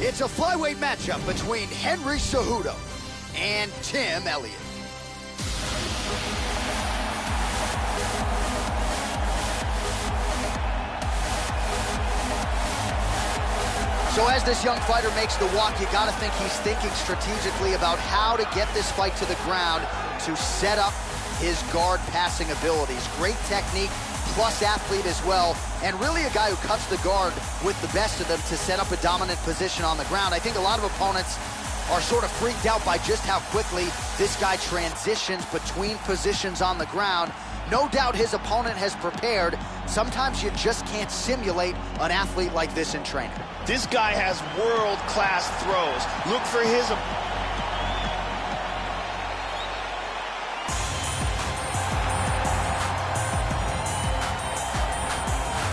It's a flyweight matchup between Henry Cejudo and Tim Elliott. So as this young fighter makes the walk, you gotta think he's thinking strategically about how to get this fight to the ground to set up his guard passing abilities. Great technique, plus athlete as well, and really a guy who cuts the guard with the best of them to set up a dominant position on the ground. I think a lot of opponents are sort of freaked out by just how quickly this guy transitions between positions on the ground. No doubt his opponent has prepared. Sometimes you just can't simulate an athlete like this in training. This guy has world-class throws. Look for his...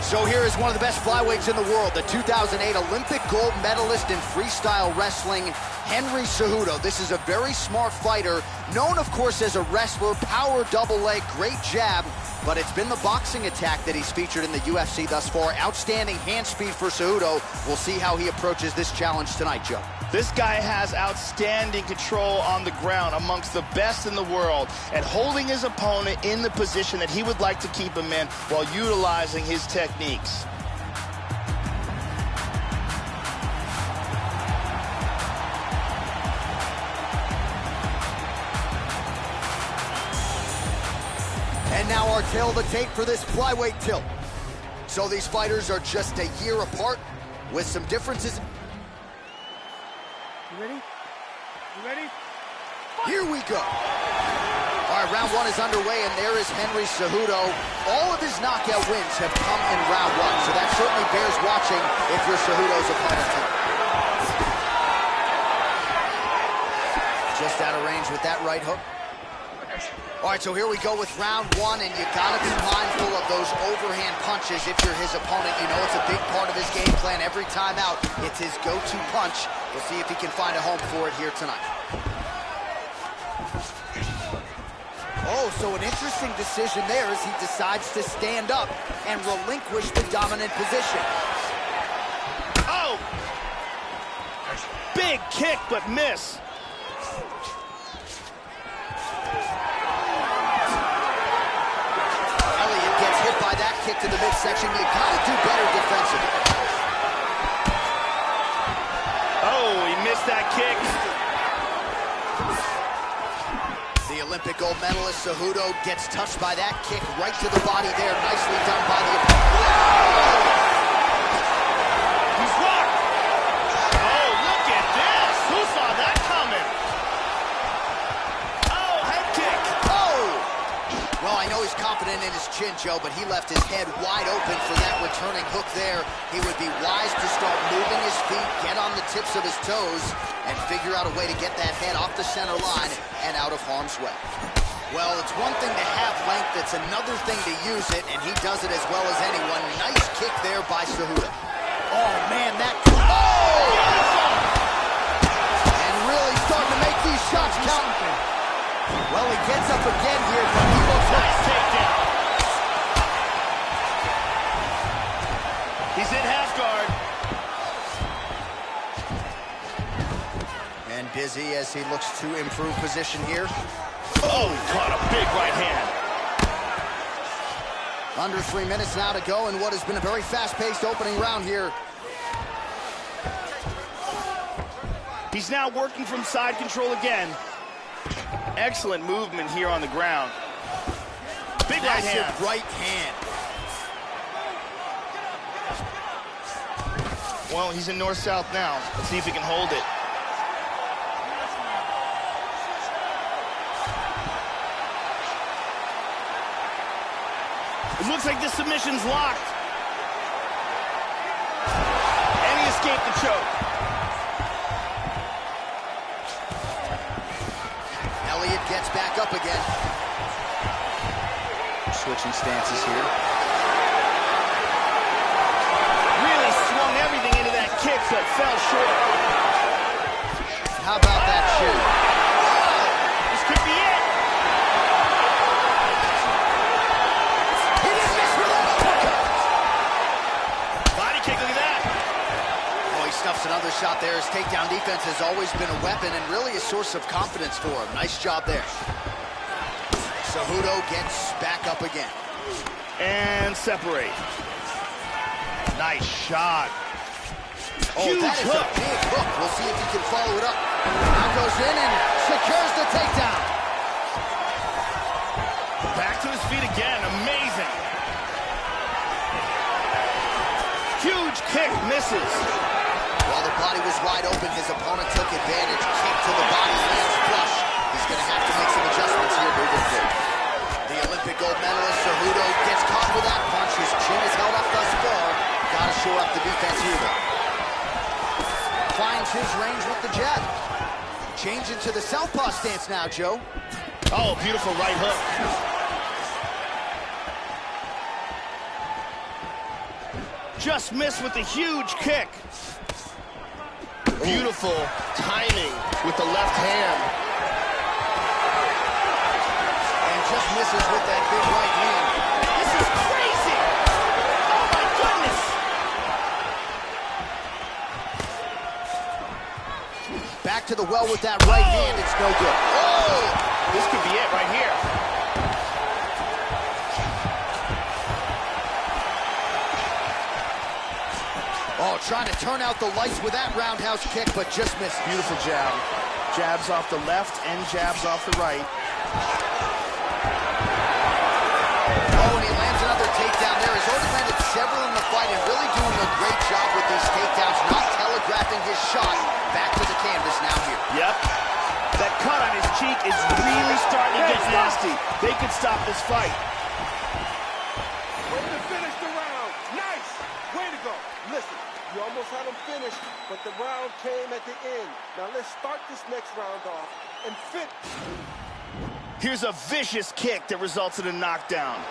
So here is one of the best flyweights in the world, the 2008 Olympic gold medalist in freestyle wrestling, Henry Cejudo. This is a very smart fighter, known, of course, as a wrestler, power double leg, great jab, but it's been the boxing attack that he's featured in the UFC thus far. Outstanding hand speed for Cejudo. We'll see how he approaches this challenge tonight, Joe. This guy has outstanding control on the ground, amongst the best in the world, and holding his opponent in the position that he would like to keep him in while utilizing his techniques. And now our tail of the tape for this flyweight tilt. So these fighters are just a year apart with some differences. You ready? You ready? Here we go. All right, round one is underway, and there is Henry Cejudo. All of his knockout wins have come in round one, so that certainly bears watching if you're Cejudo's opponent. Just out of range with that right hook. All right, so here we go with round one, and you gotta be mindful of those overhand punches if you're his opponent. You know it's a big part of his game plan. Every time out, it's his go-to punch. We'll see if he can find a home for it here tonight. Oh, so an interesting decision there as he decides to stand up and relinquish the dominant position. Oh! Big kick, but miss. Kick to the midsection. You gotta do better defensively. Oh, he missed that kick. The Olympic gold medalist Cejudo gets touched by that kick right to the body there. Nicely done by the opponent. He's rocked. Oh, look at this. Who saw that coming? Oh, head kick. Oh! Well, I know he's confident in his chin, Joe, but he left his head wide open for that returning hook there. He would be wise to start moving his feet, get on the tips of his toes, and figure out a way to get that head off the center line and out of harm's way. Well, it's one thing to have length, it's another thing to use it, and he does it as well as anyone. Nice kick there by Cejudo. Oh, man, that... Oh! And really starting to make these shots count. Well, he gets up again here, but he looks nice takedown. He's in half guard. And busy as he looks to improve position here. Oh, caught a big right hand. Under 3 minutes now to go in what has been a very fast-paced opening round here. He's now working from side control again. Excellent movement here on the ground. Big right hand. Massive right hand. Well, he's in north-south now. Let's see if he can hold it. It looks like the submission's locked. And he escaped the choke. Elliott gets back up again. Switching stances here. Really swung everything into that kick, but fell short. How about that shoot? This could be it. He didn't miss with that. Body kick, look at that. Oh, he stuffs another shot there. His takedown defense has always been a weapon and really a source of confidence for him. Nice job there. Cejudo gets back up again. And separate. Nice shot. Oh, huge that is hook. a big hook. We'll see if he can follow it up. Now goes in and secures the takedown. Back to his feet again. Amazing. Huge kick, misses. While the body was wide open, his opponent took advantage. Kick to the body, lands flush. He's going to have to make some adjustments here moving forward. The Olympic gold medalist, Cejudo, gets caught with that punch. His chin is held up thus far. Got to shore up the defense here, though. Finds his range with the jab. Change into the southpaw stance now, Joe. Oh, beautiful right hook. Just missed with a huge kick. Beautiful timing with the left hand. And just misses with that big right hand. This is crazy! Oh my goodness! Back to the well with that right hand. It's no good. Oh! This could be it right here. Oh, trying to turn out the lights with that roundhouse kick, but just missed. Beautiful jab. Jabs off the left and jabs off the right. Oh, and he lands another takedown there. He's already landed several in the fight and really doing a great job with these takedowns, not telegraphing his shot. Back to the canvas now here. Yep. That cut on his cheek is really starting to get nasty. They could stop this fight. Way to finish the round. Nice. Way to go. Listen, you almost had him finished, but the round came at the end. Now let's start this next round off and fit. Here's a vicious kick that results in a knockdown.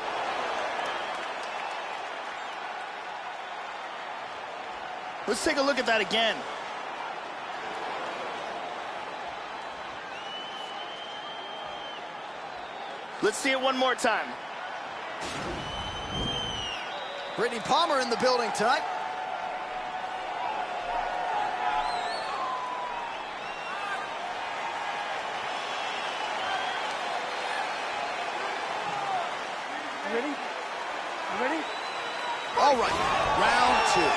Let's take a look at that again. Let's see it one more time. Brittany Palmer in the building tonight. You ready? You ready? All right, round two.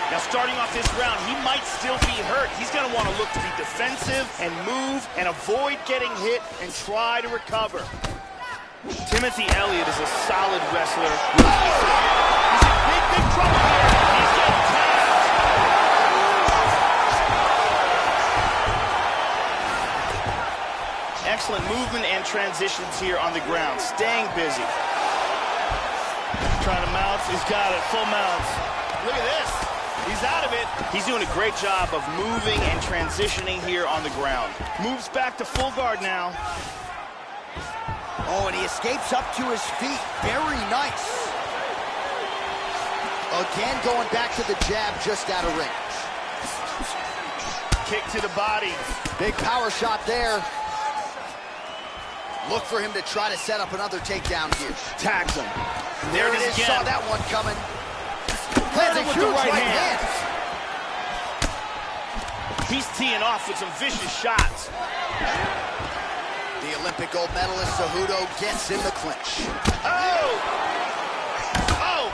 Now, starting off this round, he might still be hurt. He's going to want to look to be defensive and move and avoid getting hit and try to recover. Timothy Elliott is a solid wrestler. He's in big, big trouble here. He's getting tagged. Excellent movement and transitions here on the ground. Staying busy. Trying to mount. He's got it. Full mounts. Look at this. He's out of it. He's doing a great job of moving and transitioning here on the ground. Moves back to full guard now. Oh, and he escapes up to his feet. Very nice. Again, going back to the jab just out of range. Kick to the body. Big power shot there. Look for him to try to set up another takedown here. Tags him. There it is. Again. Saw that one coming. Lands a with huge the right right hand. hand. He's teeing off with some vicious shots. The Olympic gold medalist Cejudo gets in the clinch. Oh! Oh!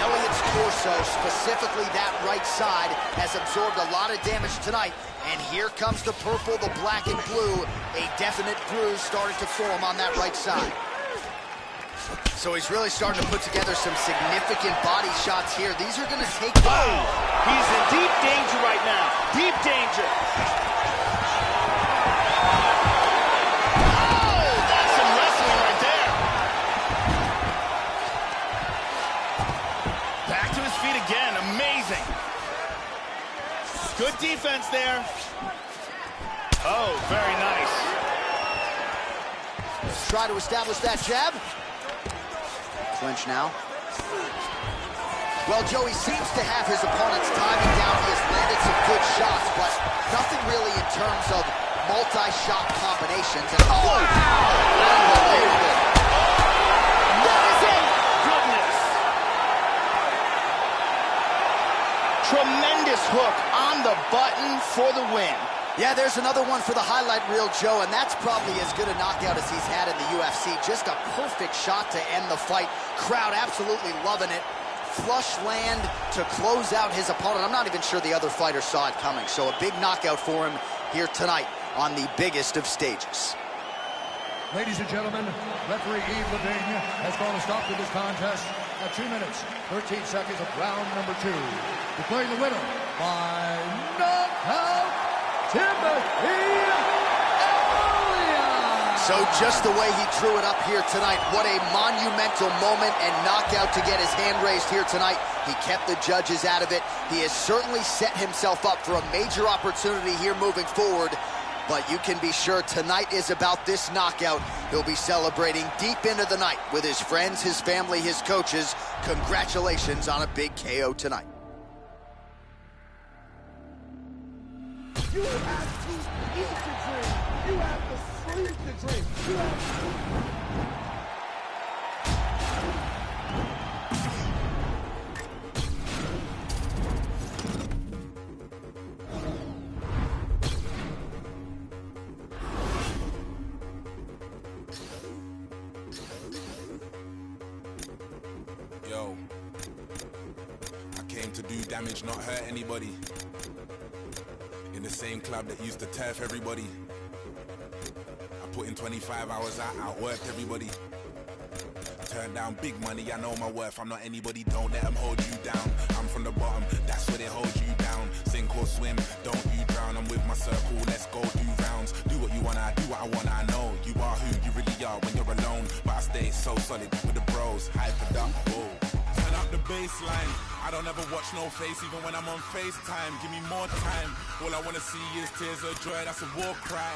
Elliott's torso, specifically that right side, has absorbed a lot of damage tonight. And here comes the purple, the black, and blue. A definite bruise starting to form on that right side. So he's really starting to put together some significant body shots here. These are going to take... Oh! He's in deep danger right now. Deep danger. Oh! That's some wrestling right there. Back to his feet again. Amazing. Good defense there. Oh, very nice. Try to establish that jab. Clinch now. Well, Joey seems to have his opponent's timing down. He has landed some good shots, but nothing really in terms of multi-shot combinations. And oh! Unbelievable. That is it! Goodness. Tremendous hook on the button for the win. Yeah, there's another one for the highlight reel, Joe, and that's probably as good a knockout as he's had in the UFC. Just a perfect shot to end the fight. Crowd absolutely loving it. Flush land to close out his opponent. I'm not even sure the other fighter saw it coming. So a big knockout for him here tonight on the biggest of stages. Ladies and gentlemen, referee Yves Levine has called a stop to this contest at 2 minutes, 13 seconds of round number 2. Declaring the winner by knockout, Timothy Elliott. So just the way he drew it up here tonight, what a monumental moment and knockout to get his hand raised here tonight. He kept the judges out of it. He has certainly set himself up for a major opportunity here moving forward. But you can be sure tonight is about this knockout. He'll be celebrating deep into the night with his friends, his family, his coaches. Congratulations on a big KO tonight. You have to eat the dream. You have to sleep the dream. You have Yo, I came to do damage, not hurt anybody. In the same club that used to turf everybody. I put in 25 hours, I outworked everybody. Turn down big money, I know my worth. I'm not anybody, don't let them hold you down. I'm from the bottom, that's where they hold you down. Sink or swim, don't you drown. I'm with my circle, let's go do rounds. Do what you wanna, do what I wanna, I know. You are who you really are when you're alone. But I stay so solid with the bros, hyped up, whoa. Turn up the baseline. I don't ever watch no face, even when I'm on FaceTime. Give me more time. All I wanna see is tears of joy, that's a war cry.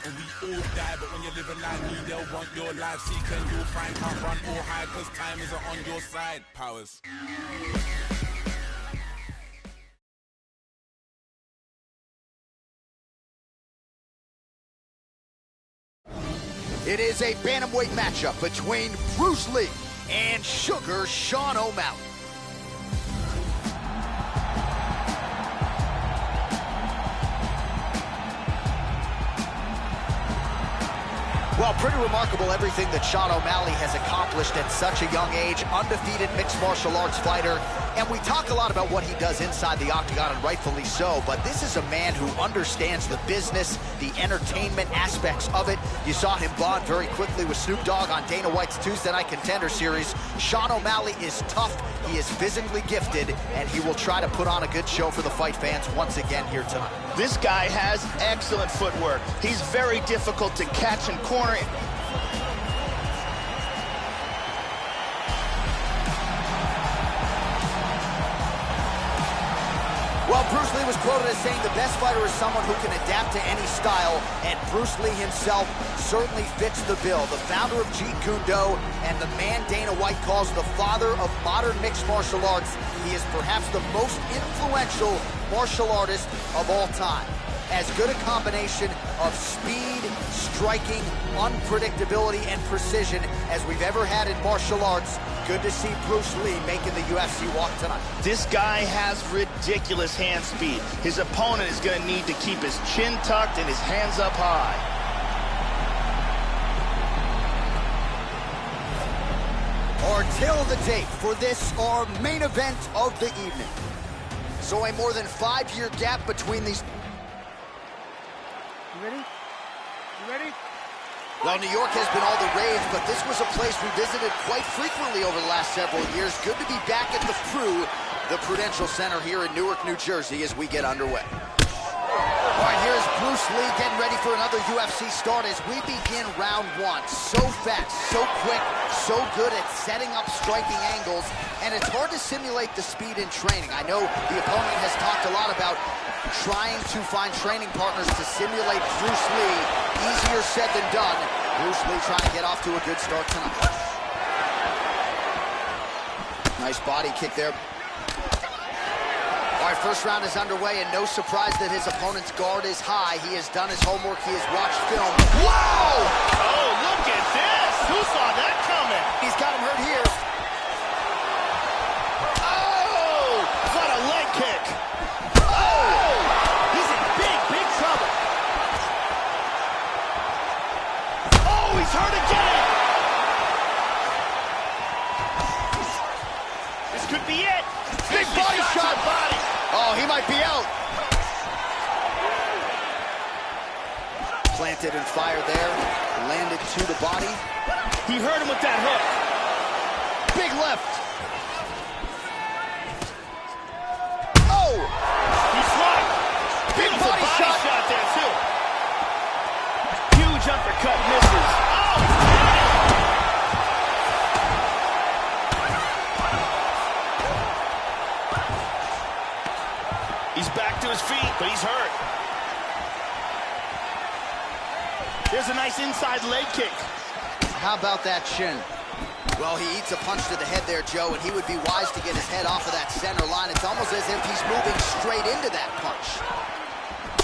And we all die, but when you're living like me, they'll want your life. Seek and you'll find, can't run or hide, cause time isn't on your side. Powers. It is a bantamweight matchup between Bruce Lee and Sugar Sean O'Malley. Well, pretty remarkable everything that Sean O'Malley has accomplished at such a young age. Undefeated mixed martial arts fighter. And we talk a lot about what he does inside the octagon, and rightfully so, but this is a man who understands the business, the entertainment aspects of it. You saw him bond very quickly with Snoop Dogg on Dana White's Tuesday Night Contender Series. Sean O'Malley is tough, he is physically gifted, and he will try to put on a good show for the fight fans once again here tonight. This guy has excellent footwork. He's very difficult to catch and corner. Well, Bruce Lee was quoted as saying the best fighter is someone who can adapt to any style, and Bruce Lee himself certainly fits the bill. The founder of Jeet Kune Do and the man Dana White calls the father of modern mixed martial arts. He is perhaps the most influential martial artist of all time. As good a combination of speed, striking, unpredictability, and precision as we've ever had in martial arts. Good to see Bruce Lee making the UFC walk tonight. This guy has ridiculous hand speed. His opponent is going to need to keep his chin tucked and his hands up high. Our tale of the tape for this, our main event of the evening. So a more than 5-year gap between these. You ready? You ready? Well, New York has been all the rage, but this was a place we visited quite frequently over the last several years. Good to be back at the Prudential Center here in Newark, New Jersey, as we get underway. All right, here's Bruce Lee getting ready for another UFC start as we begin round one. So fast, so quick, so good at setting up striking angles, and it's hard to simulate the speed in training. I know the opponent has talked a lot about trying to find training partners to simulate Bruce Lee. Easier said than done. Bruce Lee trying to get off to a good start tonight. Nice body kick there. All right, first round is underway, and no surprise that his opponent's guard is high. He has done his homework. He has watched film. Whoa! Oh, look at this! Who saw that coming? He's got him hurt here. Oh! What a leg kick! could be it. Big body shot. Body. Oh, he might be out. Planted and fired there. Landed to the body. He hurt him with that hook. Big left. Oh! He swung. Big Beautiful body shot. there, too. Huge uppercut misses. Oh, he's got it. He's back to his feet, but he's hurt. There's a nice inside leg kick. How about that shin? Well, he eats a punch to the head there, Joe, and he would be wise to get his head off of that center line. It's almost as if he's moving straight into that punch.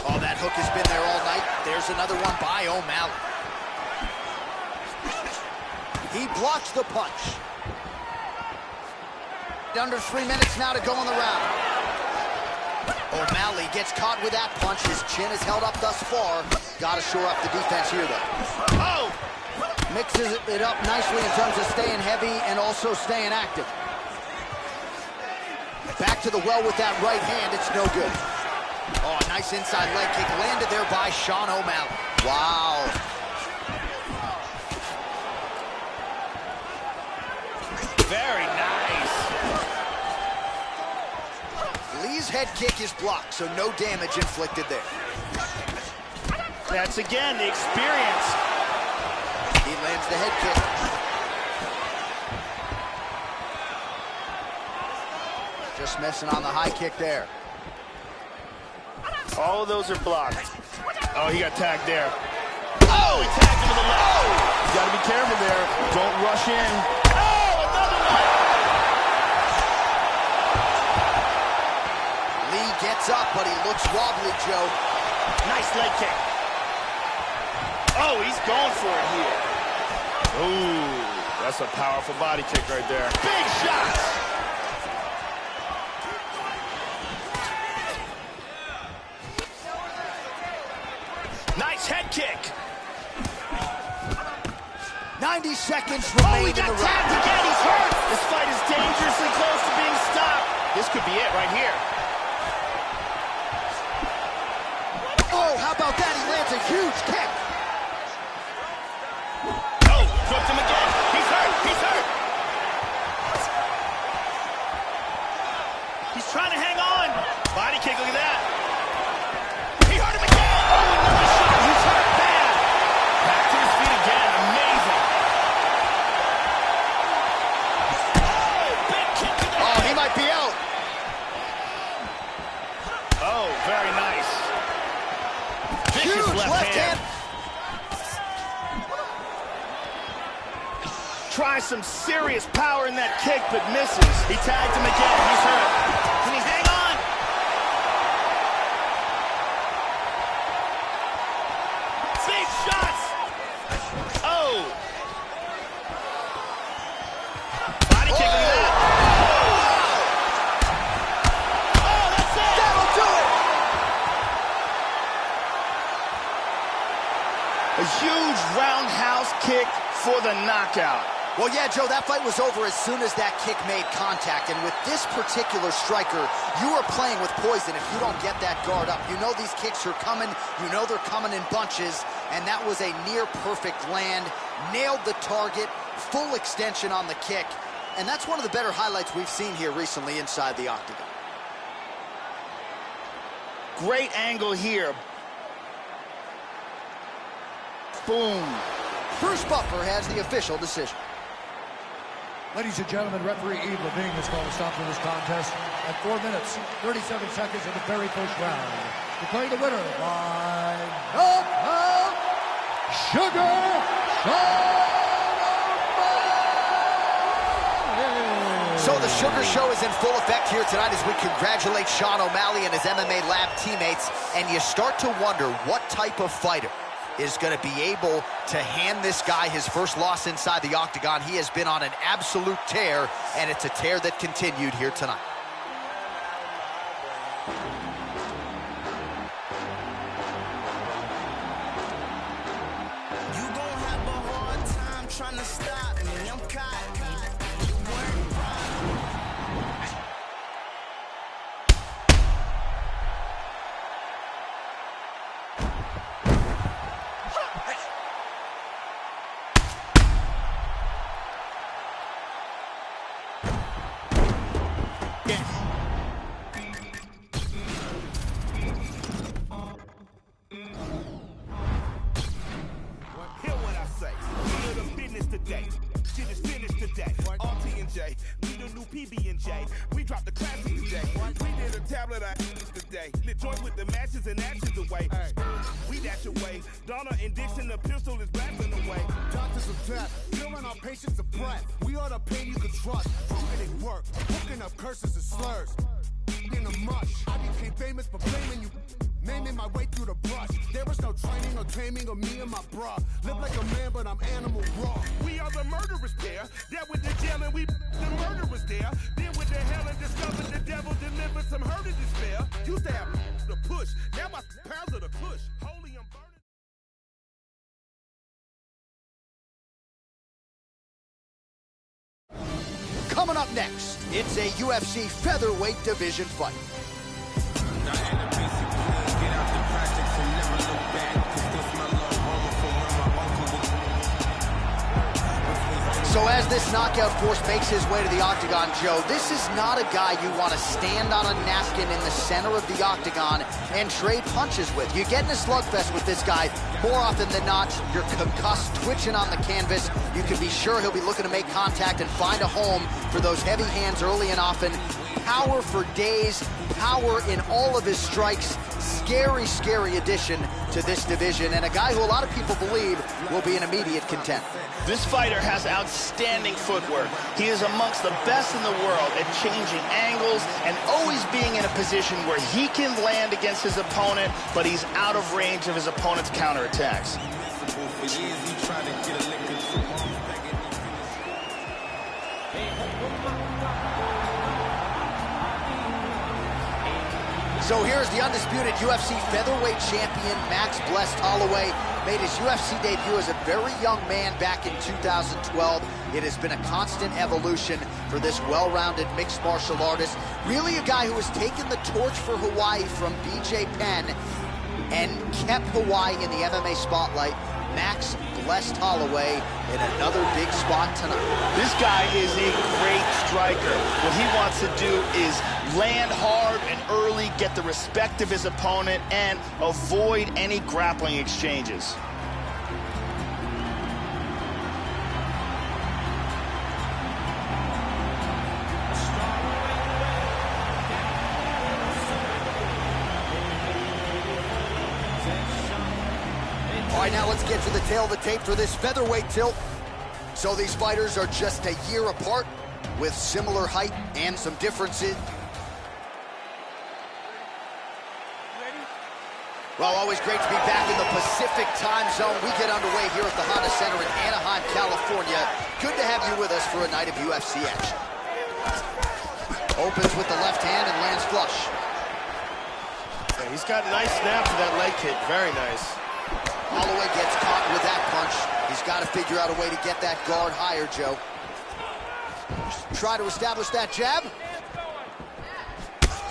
Oh, that hook has been there all night. There's another one by O'Malley. He blocks the punch. Under 3 minutes now to go in the round. O'Malley gets caught with that punch. His chin is held up thus far. Got to shore up the defense here, though. Oh! Mixes it up nicely in terms of staying heavy and also staying active. Back to the well with that right hand. It's no good. Oh, a nice inside leg kick landed there by Sean O'Malley. Wow. Very nice. Lee's head kick is blocked, so no damage inflicted there. That's, again, the experience. He lands the head kick. Just missing on the high kick there. All of those are blocked. Oh, he got tagged there. Oh, he tagged him to the left. Oh. You got to be careful there. Don't rush in. Oh, another one. Lee gets up, but he looks wobbly, Joe. Nice leg kick. Oh, he's going for it here. Ooh, that's a powerful body kick right there. Big shots. Nice head kick. 90 seconds Oh, remain he in got the tagged round. again. He's hurt. This fight is dangerously close to being stopped. This could be it right here. Oh, how about that? He lands a huge kick. Oh, flipped him again. He's hurt. He's hurt. He's trying to hang on. Body kick, look at that. He hurt him again. Oh, another shot. He's hurt bad. Back to his feet again. Amazing. Oh, big kick to the Oh, head. he might be out. Oh, very nice. Vicious Huge left hand. Tries some serious power in that kick, but misses. He tagged him again. He's hurt. Can he hang on? Big shots. Oh. Body kick, look at that. Oh, that's it. That'll do it. A huge roundhouse kick for the knockout. Well, yeah, Joe, that fight was over as soon as that kick made contact. And with this particular striker, you are playing with poison if you don't get that guard up. You know these kicks are coming. You know they're coming in bunches. And that was a near-perfect land. Nailed the target. Full extension on the kick. And that's one of the better highlights we've seen here recently inside the octagon. Great angle here. Boom. Bruce Buffer has the official decision. Ladies and gentlemen, referee Yves Levine has called a stop to this contest at 4 minutes, 37 seconds of the very first round. Declaring the winner by knockout, Sugar O'Malley. So the Sugar Show is in full effect here tonight as we congratulate Sean O'Malley and his MMA Lab teammates. And you start to wonder what type of fighter is going to be able to hand this guy his first loss inside the octagon. He has been on an absolute tear, and it's a tear that continued here tonight. You gon' have a hard time trying to stop me. I'm caught. J. We the new PB&J. We dropped the classic today. We did a tablet today. Lit joint with the matches and ashes away. We dash away. Donna and Dixon, the pistol is blasting away. Doctors of death, filling our patients of breath. We are the pain you can trust. Proving it work, hooking up curses and slurs. In the mush, I became famous for blaming you. Naming my way through the brush. There was no training or taming of me and my bra. Live like a man, but I'm animal raw. We are the murderers pair. Dealt with the jail and we the murderers there. Then with the hell and discovered the devil delivered some hurt and despair. Used to have the push. Now my pounds of the push. Holy, I'm burning. Coming up next, it's a UFC featherweight division fight. So as this knockout force makes his way to the octagon, Joe, this is not a guy you want to stand on a napkin in the center of the octagon and trade punches with. You get in a slugfest with this guy, more often than not, you're concussed, twitching on the canvas. You can be sure he'll be looking to make contact and find a home for those heavy hands early and often. Power for days, power in all of his strikes. Scary, scary addition to this division, and a guy who a lot of people believe will be an immediate contender. This fighter has outstanding footwork. He is amongst the best in the world at changing angles and always being in a position where he can land against his opponent, but he's out of range of his opponent's counterattacks. So here's the undisputed UFC featherweight champion, Max Blessed Holloway. Made his UFC debut as a very young man back in 2012. It has been a constant evolution for this well-rounded mixed martial artist. Really a guy who has taken the torch for Hawaii from BJ Penn and kept Hawaii in the MMA spotlight. Max Blessed Holloway in another big spot tonight. This guy is a great striker. What he wants to do is land hard and early, get the respect of his opponent, and avoid any grappling exchanges. All right, now let's get to the tail of the tape for this featherweight tilt. So these fighters are just a year apart with similar height and some differences. Well, always great to be back in the Pacific time zone. We get underway here at the Honda Center in Anaheim, California. Good to have you with us for a night of UFC action. Opens with the left hand and lands flush. Yeah, he's got a nice snap to that leg kick. Very nice. Holloway gets caught with that punch. He's got to figure out a way to get that guard higher, Joe. Try to establish that jab.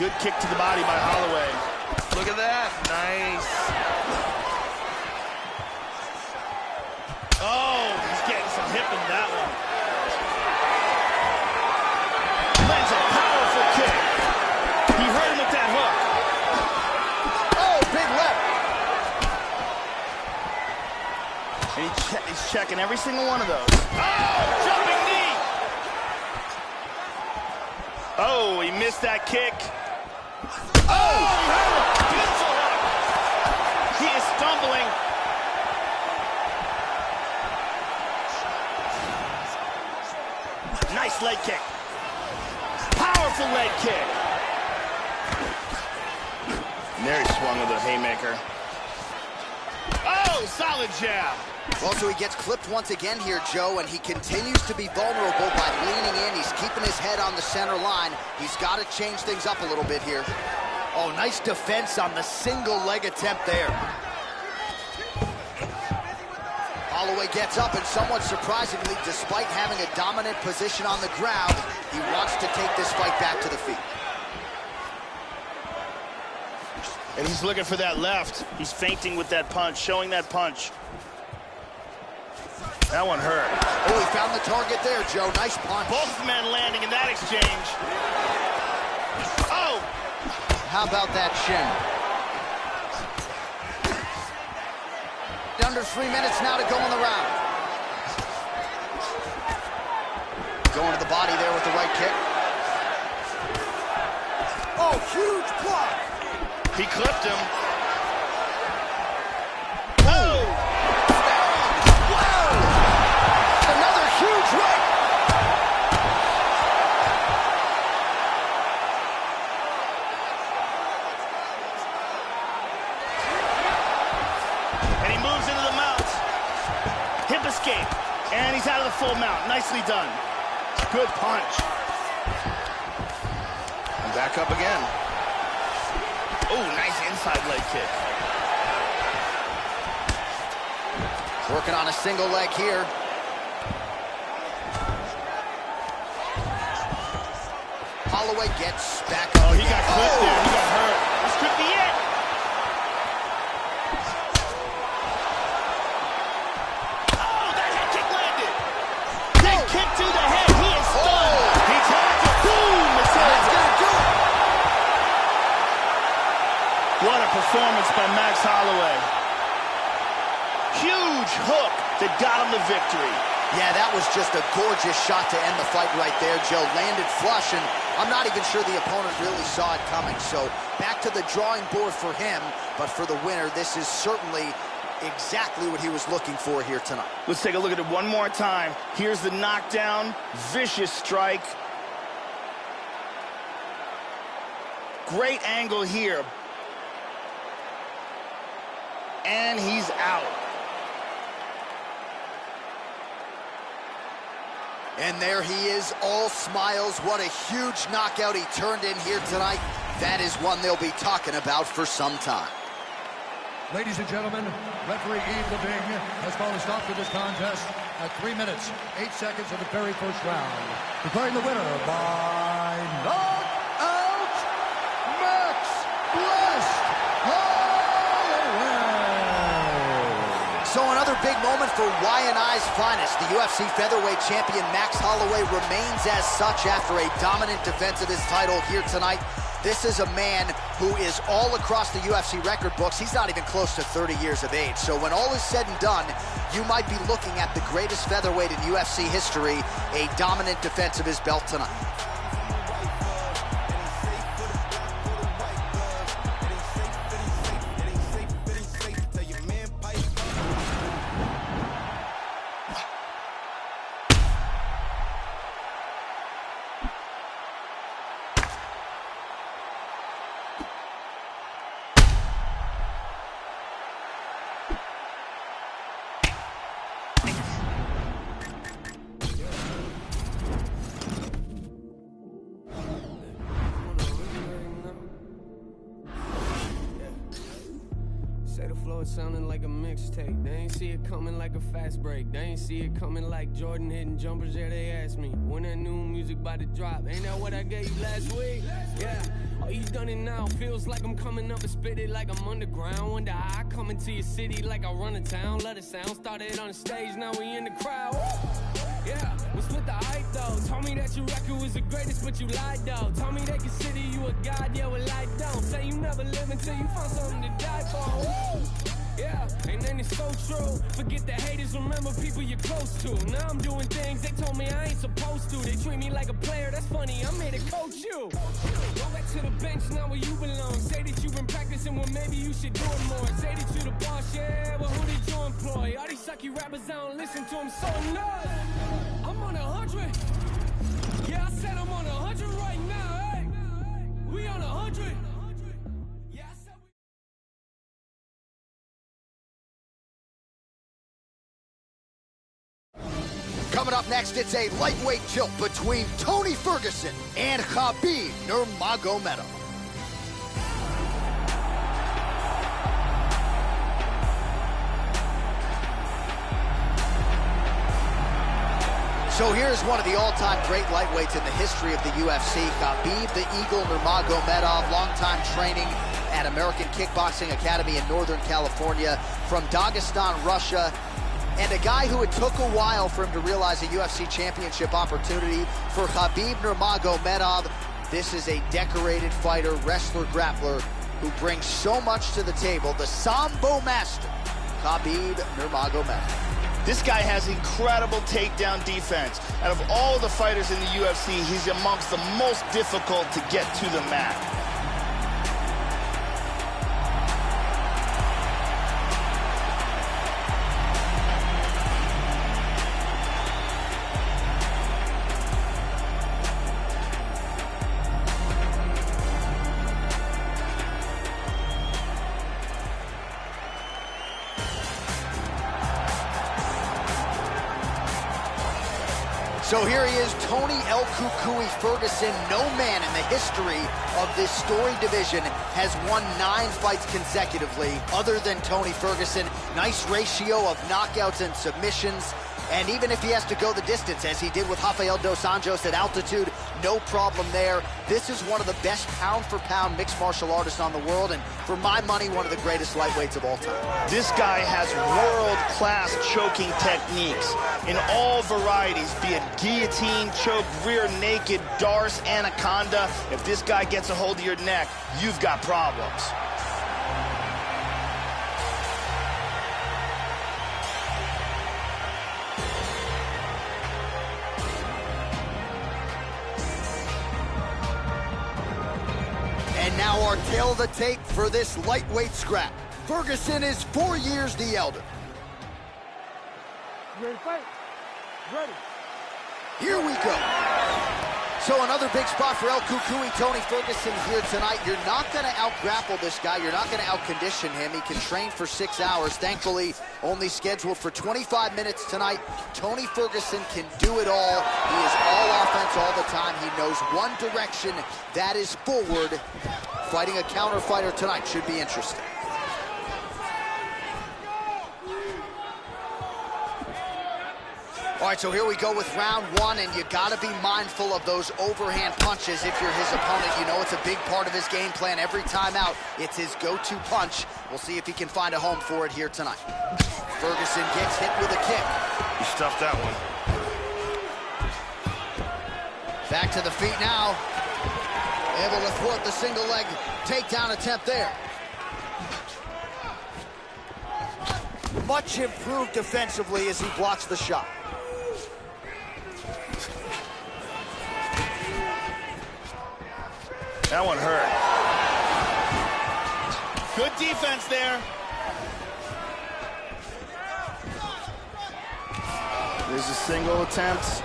Good kick to the body by Holloway. Look at that. Nice. Oh, he's getting some hip in that one. Lands a powerful kick. He hurt him with that hook. Oh, big left. And he's checking every single one of those. Oh, jumping knee. Oh, he missed that kick. Oh, beautiful hook. He is stumbling. Nice leg kick. Powerful leg kick. And there he swung with a haymaker. Oh, solid jab. Also, he gets clipped once again here, Joe, and he continues to be vulnerable by leaning in. He's keeping his head on the center line. He's got to change things up a little bit here. Oh, nice defense on the single leg attempt there. Holloway gets up, and somewhat surprisingly, despite having a dominant position on the ground, he wants to take this fight back to the feet. And he's looking for that left. He's feinting with that punch, showing that punch. That one hurt. Oh, he found the target there, Joe. Nice punch. Both men landing in that exchange. Oh! How about that shin? Under 3 minutes now to go in the round. going to the body there with the right kick. Oh, huge block. He clipped him. Oh! Wow! Another huge right. And he moves into the mount. Hip escape. And he's out of the full mount. Nicely done. Good punch. And back up again. Oh, nice inside leg kick. Working on a single leg here. Holloway gets back up. Oh, he got clipped there. He got hurt. This could be it. Oh, that head kick landed. Big kick to the head. He is stunned. He tapped it. Boom. It's That's over. gonna do it. What a performance by Max Holloway. Huge hook that got him the victory. Yeah, that was just a gorgeous shot to end the fight right there, Joe. Landed flush, and I'm not even sure the opponent really saw it coming. So back to the drawing board for him, but for the winner, this is certainly exactly what he was looking for here tonight. Let's take a look at it one more time. Here's the knockdown. Vicious strike. Great angle here. And he's out. And there he is, all smiles. What a huge knockout he turned in here tonight. That is one they'll be talking about for some time. Ladies and gentlemen, referee Yves Leving has called a stop to this contest at 3 minutes, 8 seconds of the very first round. Declaring the winner by knockout, Max Blessed Holloway. So another big moment for Y&I's finest. The UFC featherweight champion Max Holloway remains as such after a dominant defense of his title here tonight. This is a man who is all across the UFC record books. He's not even close to 30 years of age. So when all is said and done, you might be looking at the greatest featherweight in UFC history, a dominant defense of his belt tonight. Sounding like a mixtape. They ain't see it coming like a fast break. They ain't see it coming like Jordan hitting jumpers. Yeah, they asked me when that new music about to drop. Ain't that what I gave you last week? Yeah. Oh, you done it now. Feels like I'm coming up and spit it like I'm underground. Wonder how I come into your city like I run a town. Let it sound. Started on the stage, now we in the crowd. Yeah, what's with the hype though? Told me that your record was the greatest, but you lied though. Told me they consider you a god, yeah, well I don't. Say you never live until you find something to die for. Yeah, and then it's so true. Forget the haters, remember people you're close to. Now I'm doing things they told me I ain't supposed to. They treat me like a player, that's funny, I'm here to coach you. Go back to the bench, now where you belong. Say that you've been practicing, well maybe you should do it more. Say that you the boss, yeah, well who did you employ? All these sucky rappers, I don't listen to them, so no. I'm on 100. Yeah, I said I'm on 100 right now, hey. We on 100. Coming up next, it's a lightweight tilt between Tony Ferguson and KHABIB Nurmagomedov. So here's one of the all-time great lightweights in the history of the UFC, KHABIB the Eagle Nurmagomedov, longtime training at American Kickboxing Academy in Northern California, from Dagestan, Russia, and a guy who it took a while for him to realize a UFC championship opportunity. For KHABIB Nurmagomedov, this is a decorated fighter, wrestler, grappler, who brings so much to the table. The Sambo master, KHABIB Nurmagomedov. This guy has incredible takedown defense. Out of all the fighters in the UFC, he's amongst the most difficult to get to the mat. So here he is, Tony El Cucuy Ferguson. No man in the history of this storied division has won 9 fights consecutively, other than Tony Ferguson. Nice ratio of knockouts and submissions. And even if he has to go the distance, as he did with Rafael Dos Anjos at altitude, no problem there. This is one of the best pound-for-pound mixed martial artists on the world, and for my money, one of the greatest lightweights of all time. This guy has world-class choking techniques in all varieties, be it guillotine, choke, rear naked, Darce, anaconda. If this guy gets a hold of your neck, you've got problems. And now our tail of the tape for this lightweight scrap. Ferguson is 4 years the elder. You ready to fight? Ready. Here we go. So another big spot for El Cucuy, Tony Ferguson here tonight. You're not going to out-grapple this guy. You're not going to out-condition him. He can train for 6 hours. Thankfully, only scheduled for 25 minutes tonight. Tony Ferguson can do it all. He is all offense all the time. He knows one direction, that is forward. Fighting a counter fighter tonight should be interesting. All right, so here we go with round 1, and you got to be mindful of those overhand punches if you're his opponent. You know it's a big part of his game plan. Every time out, it's his go-to punch. We'll see if he can find a home for it here tonight. Ferguson gets hit with a kick. He stuffed that one. Back to the feet now. Able to thwart the single leg takedown attempt there. Much improved defensively as he blocks the shot. That one hurt. Good defense there. There's a single attempt.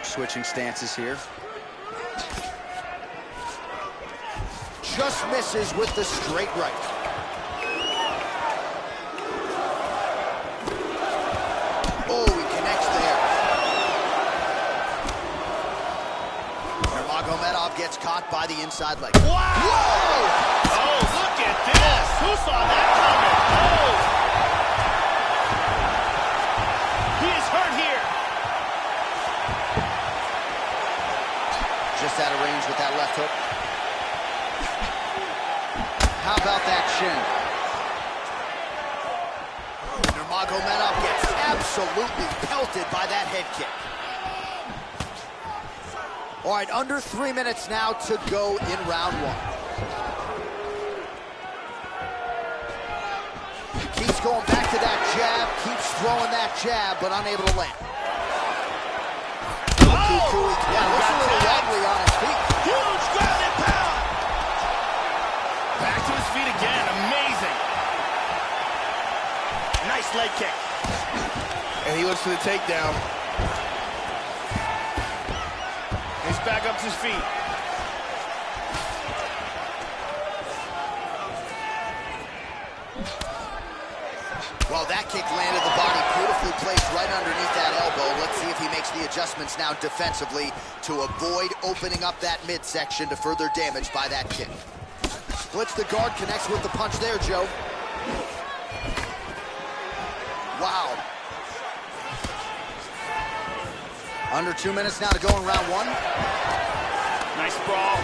Switching stances here. Just misses with the straight right. Oh, he connects there. Nurmagomedov gets caught by the inside leg. Wow! Whoa! Oh, look at this! Who saw that coming? Oh! He is hurt here. Just out of range with that left hook. How about that shin? Nurmagomedov gets absolutely pelted by that head kick. All right, under 3 minutes now to go in round 1. Keeps going back to that jab, keeps throwing that jab, but unable to land. Cucuy, yeah, looks a little wobbly on his feet. Huge ground and pound. Back to his feet again. Amazing. Nice leg kick. And he looks for the takedown. He's back up to his feet. Well, that kick landed the body beautifully placed right underneath that elbow. Let's see if he makes the adjustments now defensively to avoid opening up that midsection to further damage by that kick. Splits the guard, connects with the punch there, Joe. Wow. Under 2 minutes now to go in round 1. Nice brawl.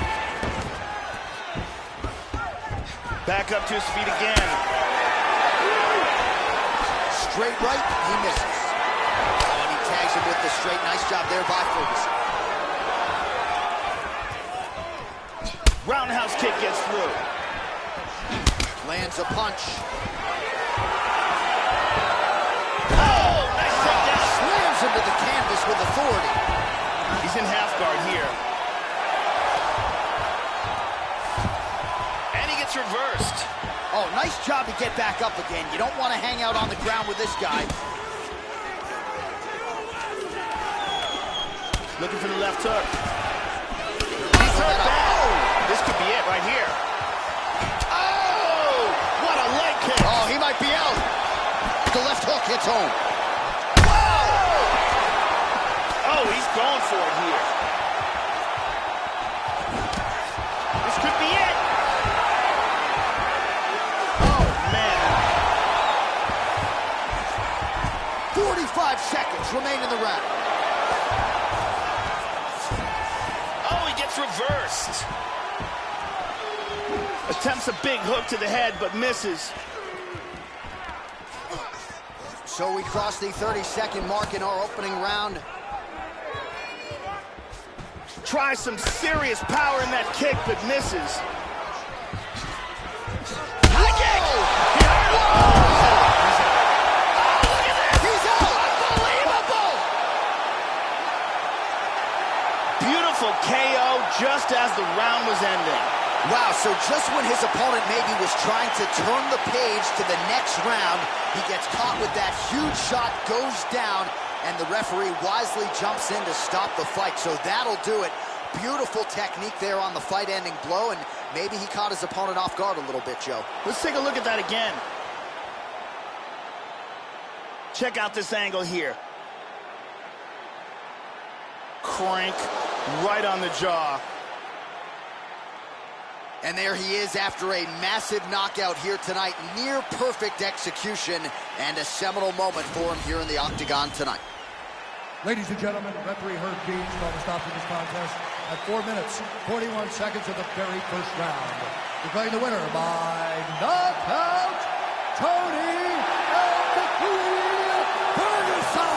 Back up to his feet again. Straight right, he misses. And he tags him with the straight. Nice job there by Ferguson. Roundhouse kick gets through. Lands a punch. Oh, nice takedown. Slams him to the canvas with authority. He's in half guard here. And he gets reversed. Oh, nice job to get back up again. You don't want to hang out on the ground with this guy. Looking for the left hook. He's hurt bad. This could be it right here. Oh, what a leg kick. Oh, he might be out. The left hook hits home. Oh, he's going for it here. This could be it. Oh, man. 45 seconds remain in the round. Oh, he gets reversed. Attempts a big hook to the head, but misses. So we cross the 30-second mark in our opening round. Tries some serious power in that kick, but misses. High kick! Look at this! He's out! Unbelievable! Beautiful KO just as the round was ending. Wow, so just when his opponent maybe was trying to turn the page to the next round, he gets caught with that huge shot, goes down, and the referee wisely jumps in to stop the fight. So that'll do it. Beautiful technique there on the fight-ending blow, and maybe he caught his opponent off guard a little bit, Joe. Let's take a look at that again. Check out this angle here. Crank right on the jaw. And there he is after a massive knockout here tonight. Near perfect execution and a seminal moment for him here in the octagon tonight. Ladies and gentlemen, referee Herb Dean's going to stop this contest at 4 minutes, 41 seconds of the very first round. Declaring the winner by knockout, Tony Ferguson!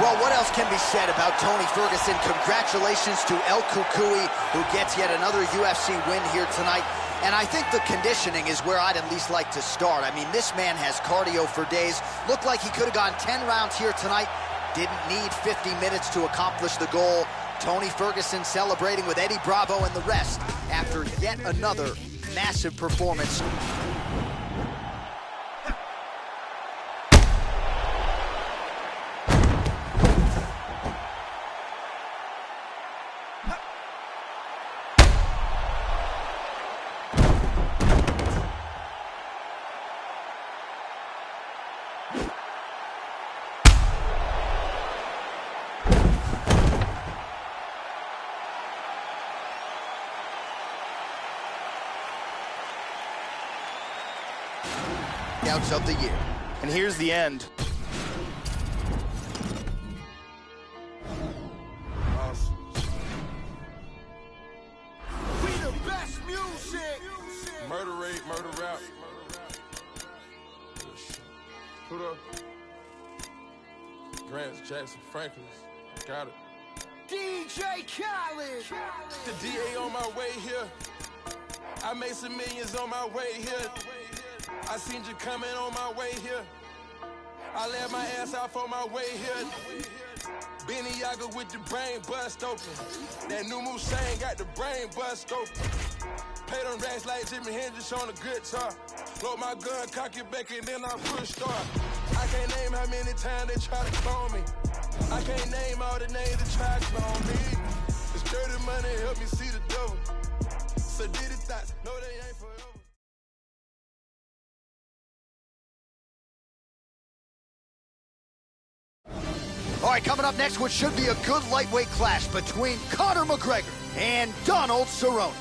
Well, what else can be said about Tony Ferguson? Congratulations to El Cucuy, who gets yet another UFC win here tonight. And I think the conditioning is where I'd at least like to start. I mean, this man has cardio for days. Looked like he could have gone 10 rounds here tonight. Didn't need 50 minutes to accomplish the goal. Tony Ferguson celebrating with Eddie Bravo and the rest after yet another massive performance. Outs of the year. And here's the end. Awesome. We the best music. Murder rate, murder rap. Who the? Grants, Jackson, Franklin's. Got it. DJ Khaled. The DA on my way here. I made some millions on my way here. I seen you coming on my way here. I let my ass out for my way here. Benny Yaga with the brain bust open. That new Musain got the brain bust open. Pay them racks like Jimi Hendrix on a guitar. Load my gun, cock it back, and then I push start. I can't name how many times they try to clone me. I can't name all the names that try to clone me. It's dirty money, help me see the devil. So did it thoughts, no they ain't forever. All right, coming up next, what should be a good lightweight clash between Conor McGregor and Donald Cerrone.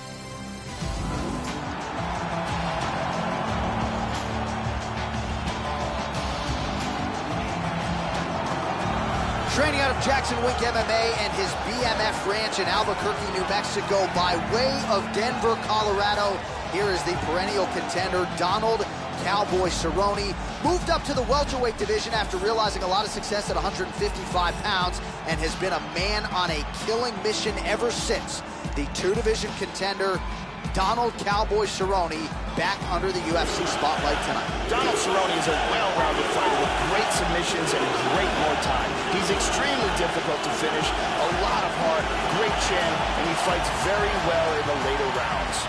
Training out of Jackson Wink MMA and his BMF ranch in Albuquerque, New Mexico, by way of Denver, Colorado. Here is the perennial contender, Donald Cowboy Cerrone. Moved up to the welterweight division after realizing a lot of success at 155 pounds and has been a man on a killing mission ever since. The two-division contender Donald Cowboy Cerrone back under the UFC spotlight tonight. Donald Cerrone is a well-rounded fighter with great submissions and great more time. He's extremely difficult to finish, a lot of heart, great chin, and he fights very well in the later rounds.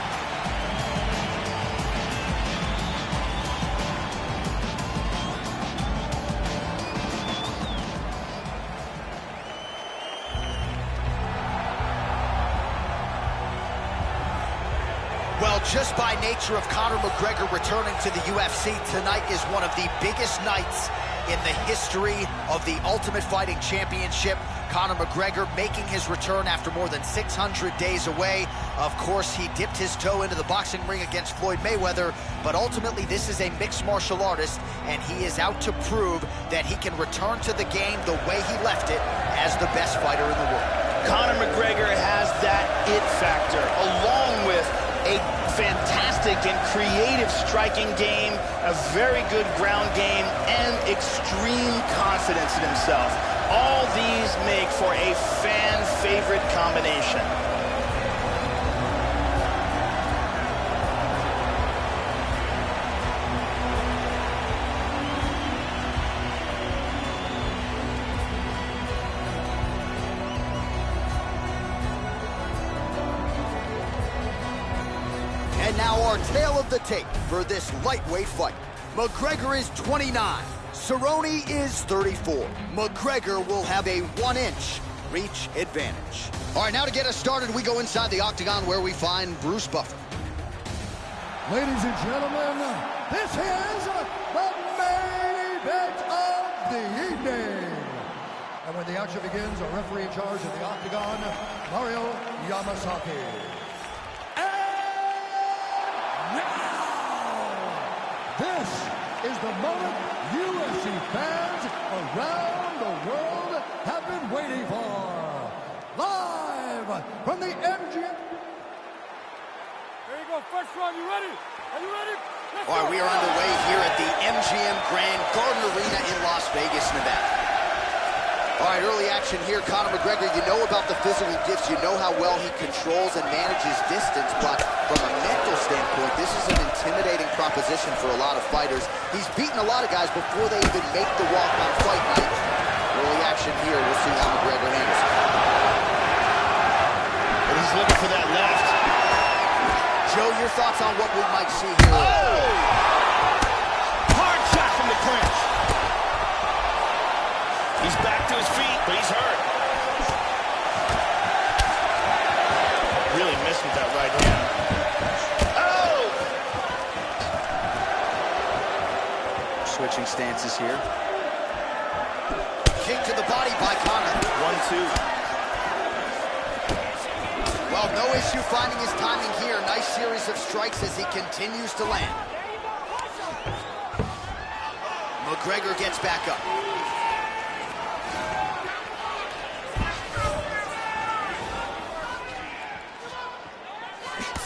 Well, just by nature of Conor McGregor returning to the UFC, tonight is one of the biggest nights in the history of the Ultimate Fighting Championship. Conor McGregor making his return after more than 600 days away. Of course, he dipped his toe into the boxing ring against Floyd Mayweather, but ultimately this is a mixed martial artist, and he is out to prove that he can return to the game the way he left it as the best fighter in the world. Conor McGregor has that it factor, along with a fantastic and creative striking game, a very good ground game, and extreme confidence in himself. All these make for a fan-favorite combination. And now our tale of the tape for this lightweight fight. McGregor is 29. Cerrone is 34. McGregor will have a 1-inch reach advantage. All right, now to get us started, we go inside the octagon where we find Bruce Buffer. Ladies and gentlemen, this is the main event of the evening. And when the action begins, a referee in charge of the octagon, Mario Yamasaki. This is the moment UFC fans around the world have been waiting for. Live from the MGM. There you go, first round, you ready? Are you ready? All right, we are underway here at the MGM Grand Garden Arena in Las Vegas, Nevada. All right, early action here. Conor McGregor, you know about the physical gifts. You know how well he controls and manages distance, but from a mental standpoint, this is an intimidating proposition for a lot of fighters. He's beaten a lot of guys before they even make the walk on fight night. Early action here. We'll see how McGregor handles it. And he's looking for that left. Joe, your thoughts on what we might see here? Oh! Hard shot from the clinch. He's back to his feet, but he's hurt. Really missed with that right hand. Oh! Switching stances here. Kick to the body by Conor. 1-2. Well, no issue finding his timing here. Nice series of strikes as he continues to land. McGregor gets back up.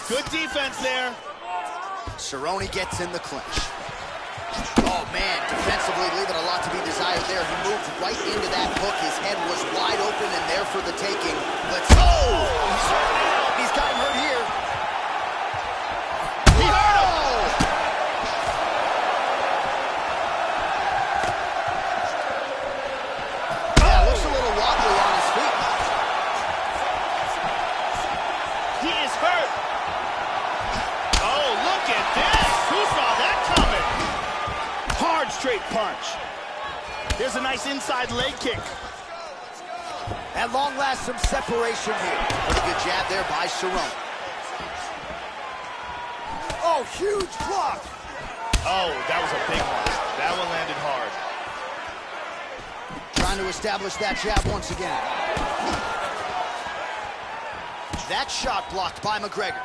Good defense there. Cerrone gets in the clinch. Oh, man, defensively leaving a lot to be desired there. He moved right into that hook. His head was wide open and there for the taking. Let's go! He's serving it out. He's got him hurt here. He hurt him! Yeah, looks a little wobbly on his feet. He is hurt. Oh, look at this. Who saw that coming? Hard straight punch. There's a nice inside leg kick. At long last, some separation here. Pretty good jab there by Cerrone. Oh, huge block. Oh, that was a big one. That one landed hard. Trying to establish that jab once again. That shot blocked by McGregor.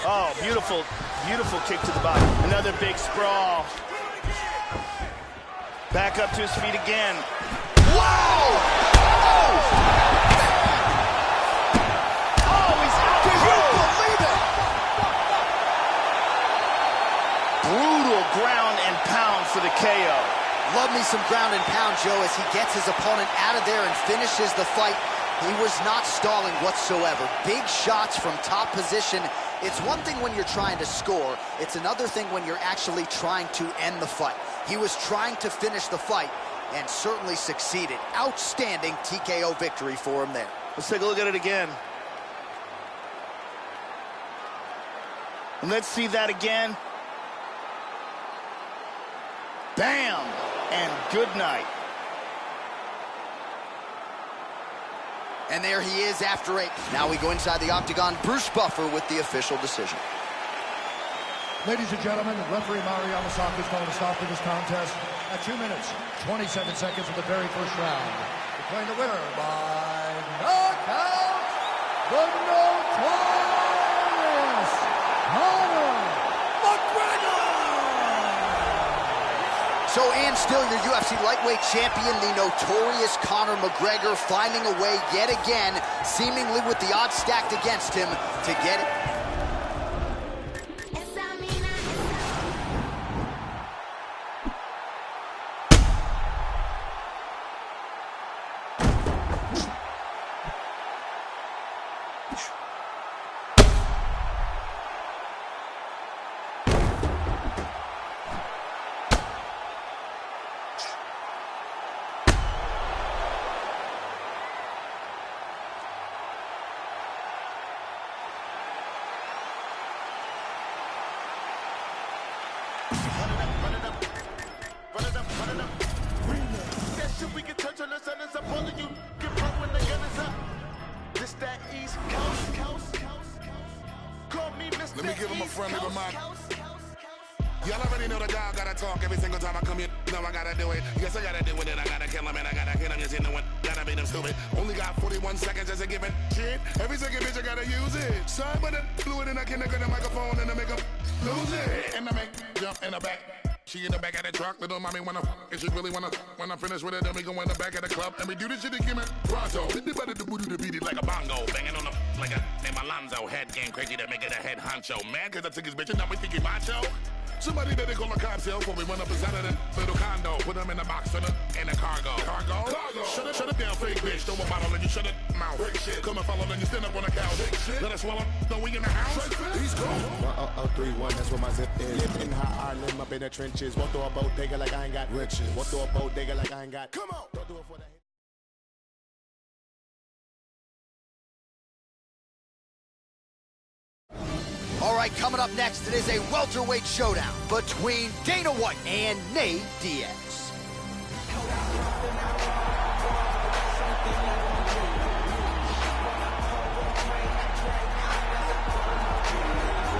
Oh, beautiful, beautiful kick to the body. Another big sprawl. Back up to his feet again. Wow! Oh! Oh, he's out. Can you believe it? Brutal ground and pound for the KO. Love me some ground and pound, Joe, as he gets his opponent out of there and finishes the fight He was not stalling whatsoever. Big shots from top position. It's one thing when you're trying to score. It's another thing when you're actually trying to end the fight. He was trying to finish the fight and certainly succeeded. Outstanding TKO victory for him there. Let's take a look at it again. And let's see that again. Bam! And good night. And there he is after 8. Now we go inside the octagon. Bruce Buffer with the official decision. Ladies and gentlemen, referee MIOCIC is going to stop to this contest at 2 minutes, 27 seconds of the very first round. Declaring the winner by knockout, the notorious Conor McGregor! So, and still your UFC lightweight champion, the notorious Conor McGregor, finding a way yet again, seemingly with the odds stacked against him, to get it. Let me give him a friendly reminder. Y'all already know the dog gotta talk every single time I come here. Now I gotta do it. Yes, I gotta do it. And I gotta kill him and I gotta hit him. Yes, you know what? Gotta beat him stupid. Only got 41 seconds as a given. Shit. Every second, bitch, I gotta use it. Sorry, but the fluid and I can't get the microphone and I make him lose it. And I make jump in the back. She in the back of the truck, little mommy wanna and she really wanna. When I finish with it, then we go in the back of the club and we do this shit again, man. Pronto, did the better to beat it like a bongo, banging on the like a name Alonzo. Head game crazy to make it a head honcho. Man, cause I took his bitch and now we thinking macho. Somebody that they call a cocktail before we run up inside of that little condo. Put them in the box in the cargo. Cargo? Shut it down, fake bitch. Throw a bottle and you shut it mouth. Come and follow, then you stand up on the couch. Let us swallow. No, we in the house. He's cool. 1031, that's where my zip is. Living high, I live up in the trenches. Walk through a bodega like I ain't got riches. Walk through a bodega like I ain't got. Come on. Don't do it for the. All right, coming up next, it is a welterweight showdown between Dana White and Nate Diaz.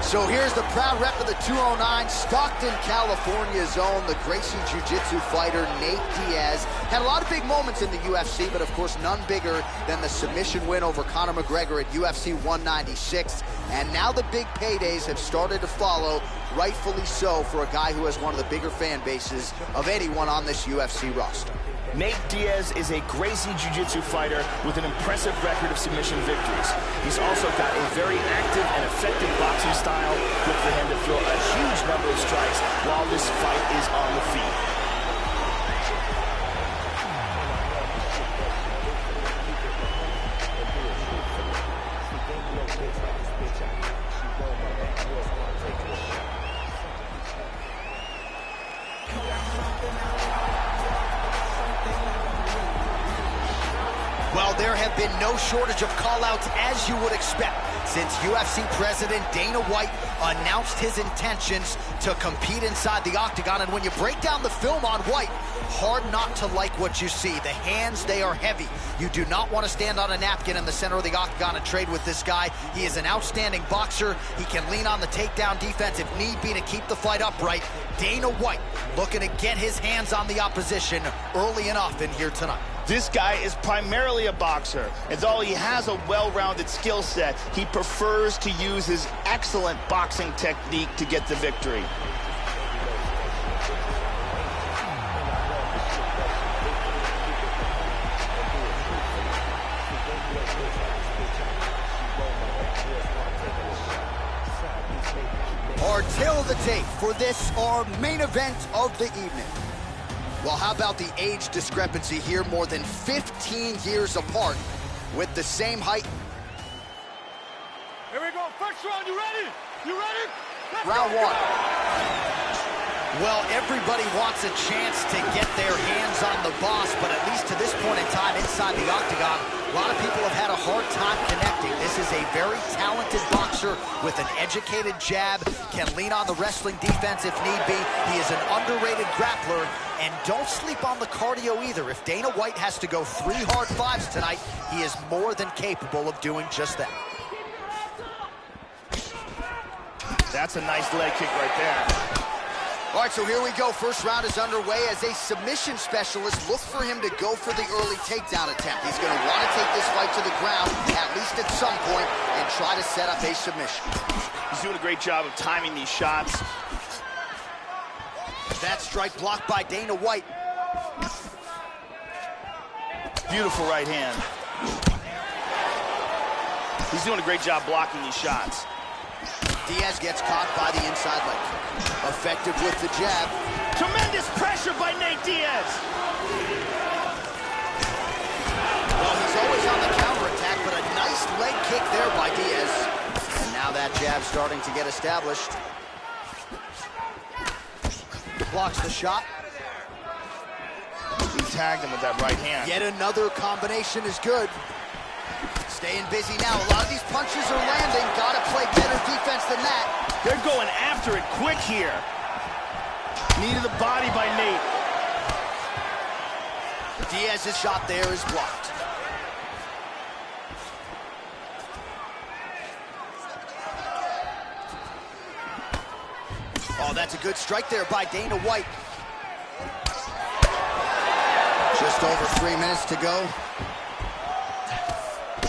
So here's the proud rep of the 209, Stockton, California's own, the Gracie Jiu-Jitsu fighter, Nate Diaz. Had a lot of big moments in the UFC, but of course none bigger than the submission win over Conor McGregor at UFC 196. And now the big paydays have started to follow, rightfully so, for a guy who has one of the bigger fan bases of anyone on this UFC roster. Nate Diaz is a Gracie Jiu-Jitsu fighter with an impressive record of submission victories. He's also got a very active and effective boxing style, good for him to throw a huge number of strikes while this fight is on the feet. Well, there have been no shortage of call-outs, as you would expect, since UFC President Dana White announced his intentions to compete inside the octagon. And when you break down the film on White, hard not to like what you see. The hands, they are heavy. You do not want to stand on a napkin in the center of the octagon and trade with this guy. He is an outstanding boxer. He can lean on the takedown defense if need be to keep the fight upright. Dana White looking to get his hands on the opposition early and often here tonight. This guy is primarily a boxer, and though he has a well-rounded skill set, he prefers to use his excellent boxing technique to get the victory. Our tail of the tape for this, our main event of the evening. Well, how about the age discrepancy here? More than 15 years apart. with the same height. Here we go, first round, you ready? You ready? Round one. Well, everybody wants a chance to get their hands on the boss, but at least to this point in time inside the octagon, a lot of people have had a hard time connecting. This is a very talented boxer with an educated jab, can lean on the wrestling defense if need be. He is an underrated grappler, and don't sleep on the cardio either. If Dana White has to go 3 hard 5s tonight, he is more than capable of doing just that. That's a nice leg kick right there. All right, so here we go. First round is underway. As a submission specialist, look for him to go for the early takedown attempt. He's going to want to take this fight to the ground, at least at some point, and try to set up a submission. He's doing a great job of timing these shots. That strike blocked by Dana White. Beautiful right hand. He's doing a great job blocking these shots. Diaz gets caught by the inside leg. Effective with the jab. Tremendous pressure by Nate Diaz. Well, he's always on the counterattack, but a nice leg kick there by Diaz. And now that jab starting to get established. Blocks the shot. He tagged him with that right hand. Yet another combination is good. Staying busy now. A lot of these punches are landing. Gotta play better defense than that. They're going after it quick here. Knee to the body by Nate. Diaz's shot there is blocked. Oh, that's a good strike there by Dana White. Just over 3 minutes to go.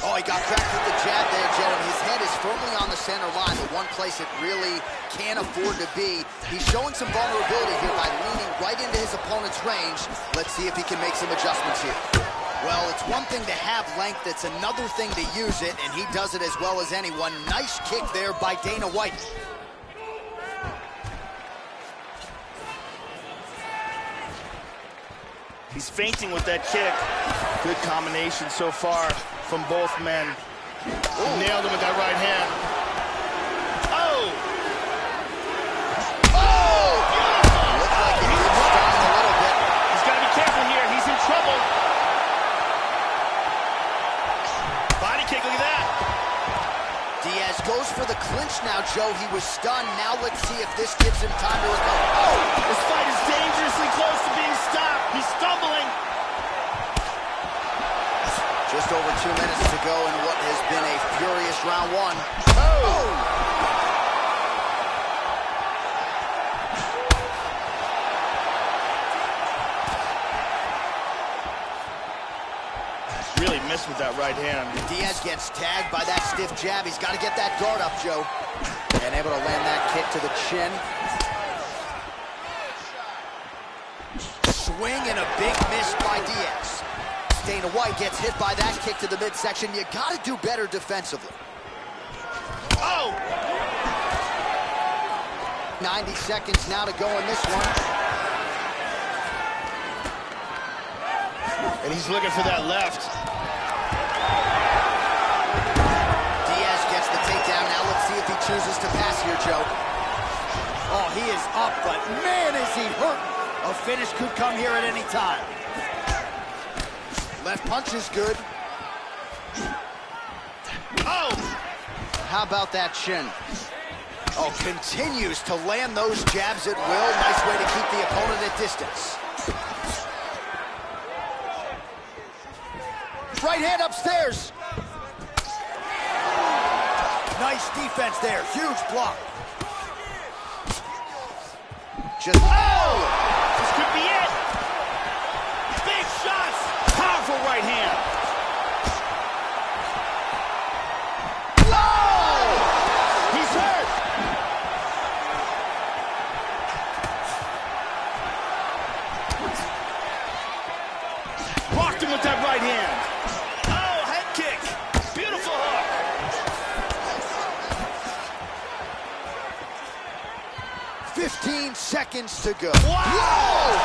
Oh, he got cracked with the jab there, gentlemen. His head is firmly on the center line, the one place it really can't afford to be. He's showing some vulnerability here by leaning right into his opponent's range. Let's see if he can make some adjustments here. Well, it's one thing to have length, it's another thing to use it, and he does it as well as anyone. Nice kick there by Dana White. He's feinting with that kick. Good combination so far from both men. Ooh. Nailed him with that right hand. Oh! Oh! Beautiful! Looks like he did stun him a little bit. He's got to be careful here. He's in trouble. Body kick, look at that. Diaz goes for the clinch now, Joe. He was stunned. Now let's see if this gives him time to recover. Oh! This fight is dangerously close to being stopped. He's stumbling. Just over 2 minutes to go in what has been a furious round one. Oh! Really missed with that right hand. Diaz gets tagged by that stiff jab. He's got to get that guard up, Joe. And able to land that kick to the chin. Swing and a big miss by Diaz. Dana White gets hit by that kick to the midsection. You got to do better defensively. Oh! 90 seconds now to go in this one. And he's looking for that left. Diaz gets the takedown. Now let's see if he chooses to pass here, Joe. Oh, he is up, but man, is he hurt. A finish could come here at any time. Left punch is good. Oh! How about that shin? Oh, continues to land those jabs at will. Nice way to keep the opponent at distance. Right hand upstairs. Nice defense there. Huge block. Just... Oh! This could be it. Big shots. Powerful right hand. Whoa! He's hurt. Blocked him with that right hand. Oh, head kick. Beautiful hook. $15 seconds to go. Wow! Whoa!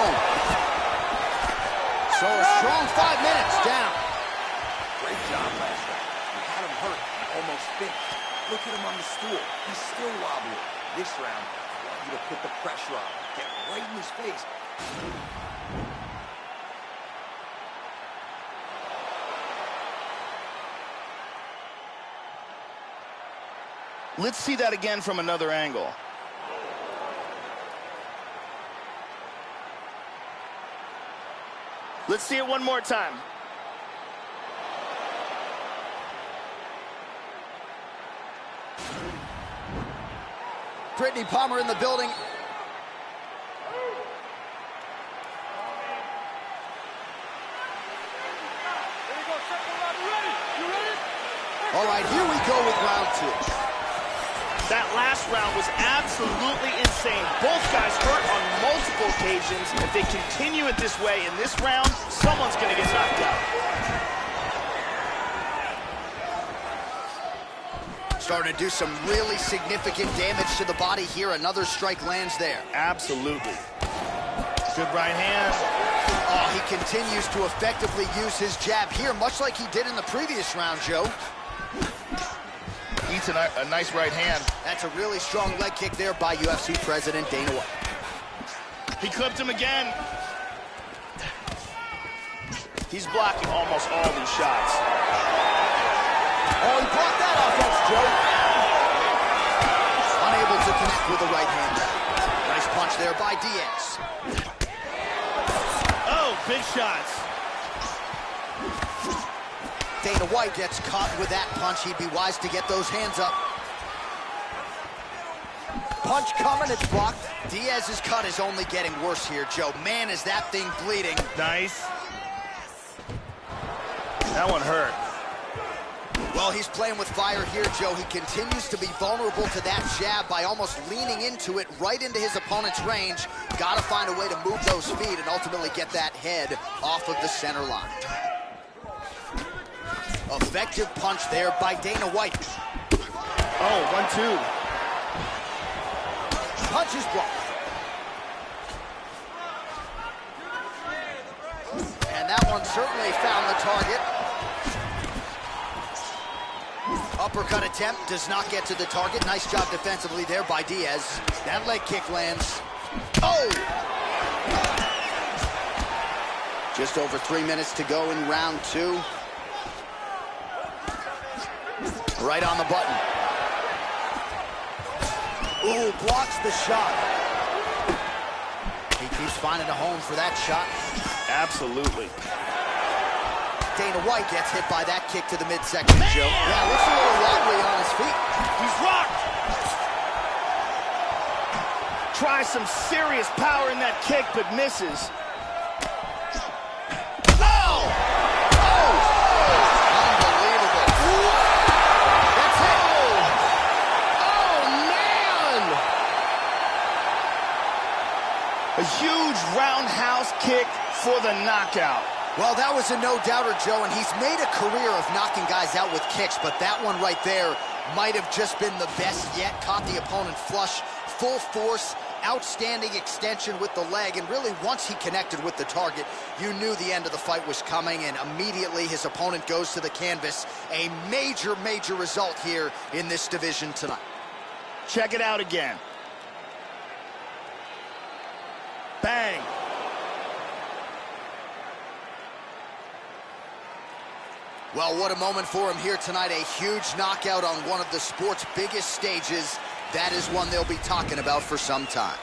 home. So a strong 5 minutes down. Great job last round. You had him hurt, almost finished. Look at him on the stool. He's still wobbly. This round, I want you to put the pressure on. Get right in his face. Let's see that again from another angle. Let's see it one more time. Brittany Palmer in the building. All right, here we go with round 2. That last round was absolutely insane. Both guys hurt on multiple occasions. If they continue it this way in this round, someone's going to get knocked out. Starting to do some really significant damage to the body here. Another strike lands there. Absolutely. Good right hand. Oh, he continues to effectively use his jab here, much like he did in the previous round, Joe. Eats a nice right hand. That's a really strong leg kick there by UFC President Dana White. He clipped him again. He's blocking almost all these shots. Oh, he blocked that offense, Joe. Unable to connect with the right hand. Nice punch there by Diaz. Oh, big shots. Dana White gets caught with that punch. He'd be wise to get those hands up. Punch coming, it's blocked. Diaz's cut is only getting worse here, Joe. Man, is that thing bleeding. Nice. That one hurt. Well, he's playing with fire here, Joe. He continues to be vulnerable to that jab by almost leaning into it right into his opponent's range. Got to find a way to move those feet and ultimately get that head off of the center line. Effective punch there by Dana White. Oh, 1-2. Punch is blocked. And that one certainly found the target. Uppercut attempt does not get to the target. Nice job defensively there by Diaz. That leg kick lands. Oh! Just over 3 minutes to go in round 2. Right on the button. Ooh, blocks the shot. He keeps finding a home for that shot. Absolutely. Dana White gets hit by that kick to the midsection, Joe. Yeah, looks a little wobbly on his feet. He's rocked. Tries some serious power in that kick, but misses. Oh! Oh! Unbelievable. That's it. Oh, man! A huge roundhouse kick for the knockout. Well, that was a no-doubter, Joe, and he's made a career of knocking guys out with kicks, but that one right there might have just been the best yet. Caught the opponent flush, full force, outstanding extension with the leg, and really once he connected with the target, you knew the end of the fight was coming, and immediately his opponent goes to the canvas. A major, major result here in this division tonight. Check it out again. Bang. Well, what a moment for him here tonight. A huge knockout on one of the sport's biggest stages. That is one they'll be talking about for some time.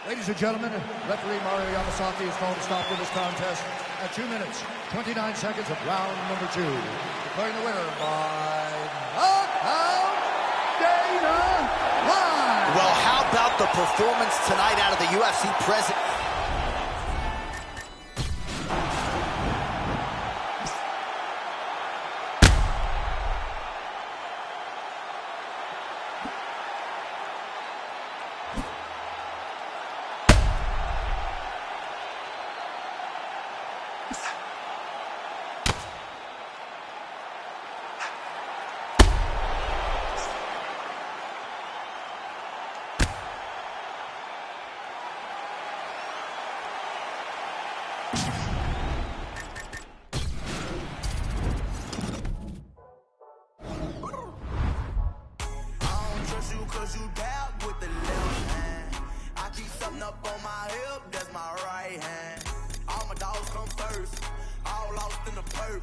Ladies and gentlemen, referee MIOCIC is called to stop to this contest at 2 minutes, 29 seconds of round number 2. Declaring the winner by knockout, Dana White. Well, how about the performance tonight out of the UFC president? cause you dab with the left hand. I keep something up on my hip, that's my right hand. All my dogs come first, all lost in the perp.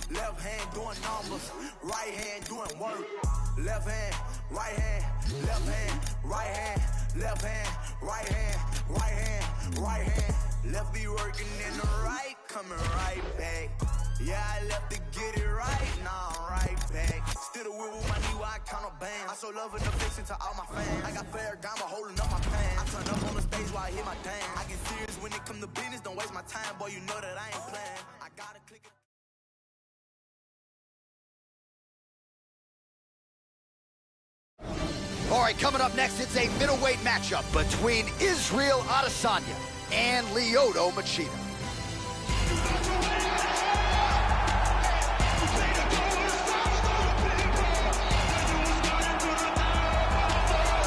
Left hand doing numbers, right hand doing work. Left hand, right hand, left hand, right hand, left hand, right hand, right hand, right hand. Left be working in the right, coming right back. Yeah, I left to get it right, now I'm right back. Still the wheel with my knee while I count a bang. I show love and affection to all my fans. I got Ferragamo holding up my pants. I turn up on the stage while I hit my dance. I get serious when it come to business, don't waste my time, boy, you know that I ain't playing. I gotta click it. All right, coming up next, it's a middleweight matchup between Israel Adesanya and Lyoto Machida.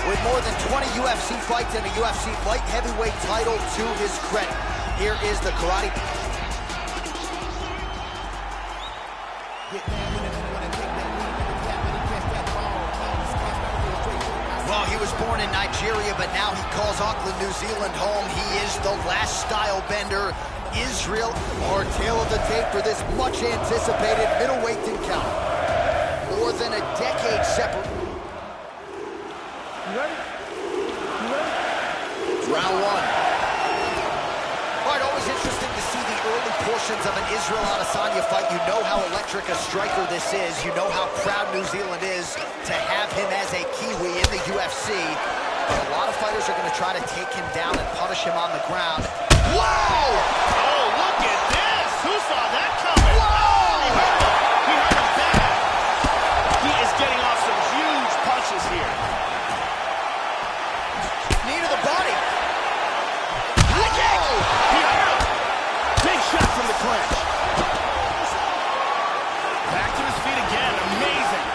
With more than 20 UFC fights and a UFC light heavyweight title to his credit, here is the karate. Well, he was born in Nigeria, but now he calls Auckland, New Zealand home. He is the last style bender. Israel, our tale of the tape for this much-anticipated middleweight encounter. More than a decade separate. You ready? You ready? Round one. All right, always interesting to see the early portions of an Israel Adesanya fight. You know how electric a striker this is. You know how proud New Zealand is to have him as a Kiwi in the UFC. But a lot of fighters are going to try to take him down and punish him on the ground. Whoa! Oh, look at this! Who saw that coming? Whoa! He hurt him. He hurt him bad. He is getting off some huge punches here. Knee to the body. High kick! He hurt him. Big shot from the clinch. Back to his feet again. Amazing.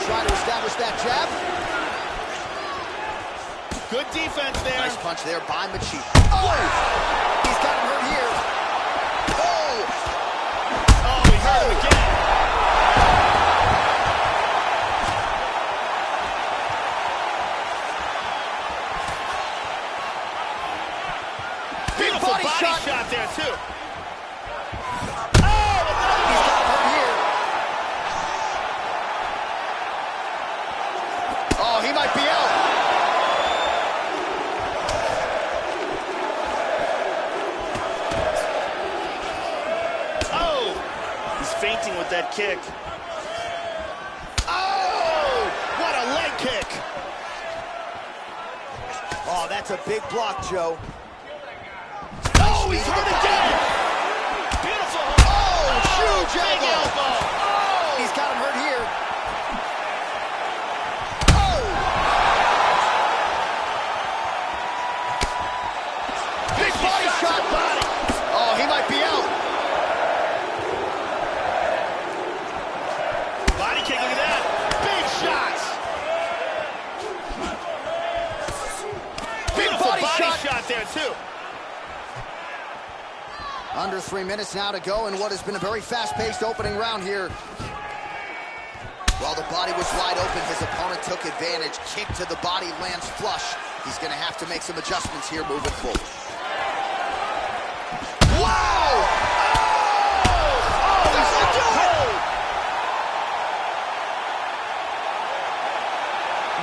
Trying to establish that jab. Good defense there. Nice punch there by Machida. Oh! He's got him hurt here. Oh! Oh, he hurt him again. Beautiful body shot there, too. Oh! He's got him hurt here. Oh, he might be out. Fainting with that kick. Oh! What a leg kick! Oh, that's a big block, Joe. Oh, he's hurt again! Beautiful! Oh, huge big elbow! Oh! He's got him hurt here. Oh! Big body shot! Body. Oh, he might be out. Kick, look at that. Big shots. Beautiful body shot there, too. Under 3 minutes now to go in what has been a very fast-paced opening round here. While the body was wide open, his opponent took advantage. Kick to the body, lands flush. He's going to have to make some adjustments here moving forward. Wow! Oh, he's cold!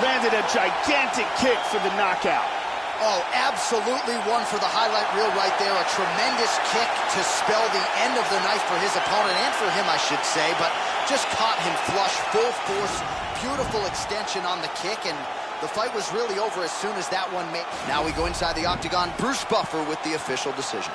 Landed a gigantic kick for the knockout. Oh, absolutely one for the highlight reel right there. A tremendous kick to spell the end of the night for his opponent, and for him, I should say, but just caught him flush, full force, beautiful extension on the kick, and the fight was really over as soon as that one made. Now we go inside the octagon. Bruce Buffer with the official decision.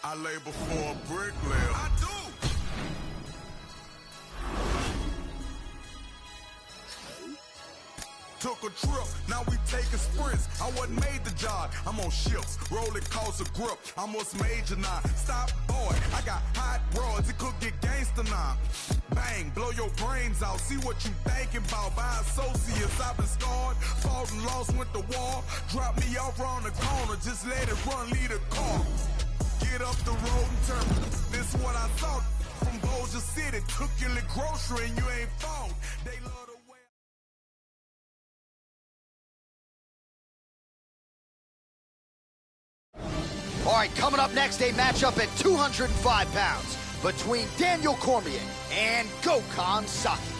I lay before a bricklayer. I do. Took a a trip, now we taking sprints. I wasn't made to jog, I'm on ships. Rolling costs a grip, I'm what's major now. Stop, boy, I got hot rods, it could get gangster now. Bang, blow your brains out, see what you thinking about. By associates, I've been scarred, fought and lost, went to war. Drop me off around the corner, just let it run, lead a car. Get up the road and turn, this is what I thought. From Bossier City, took your little grocery and you ain't found. They love the way. All right, coming up next, a matchup at 205 pounds between Daniel Cormier and Gokhan Saki.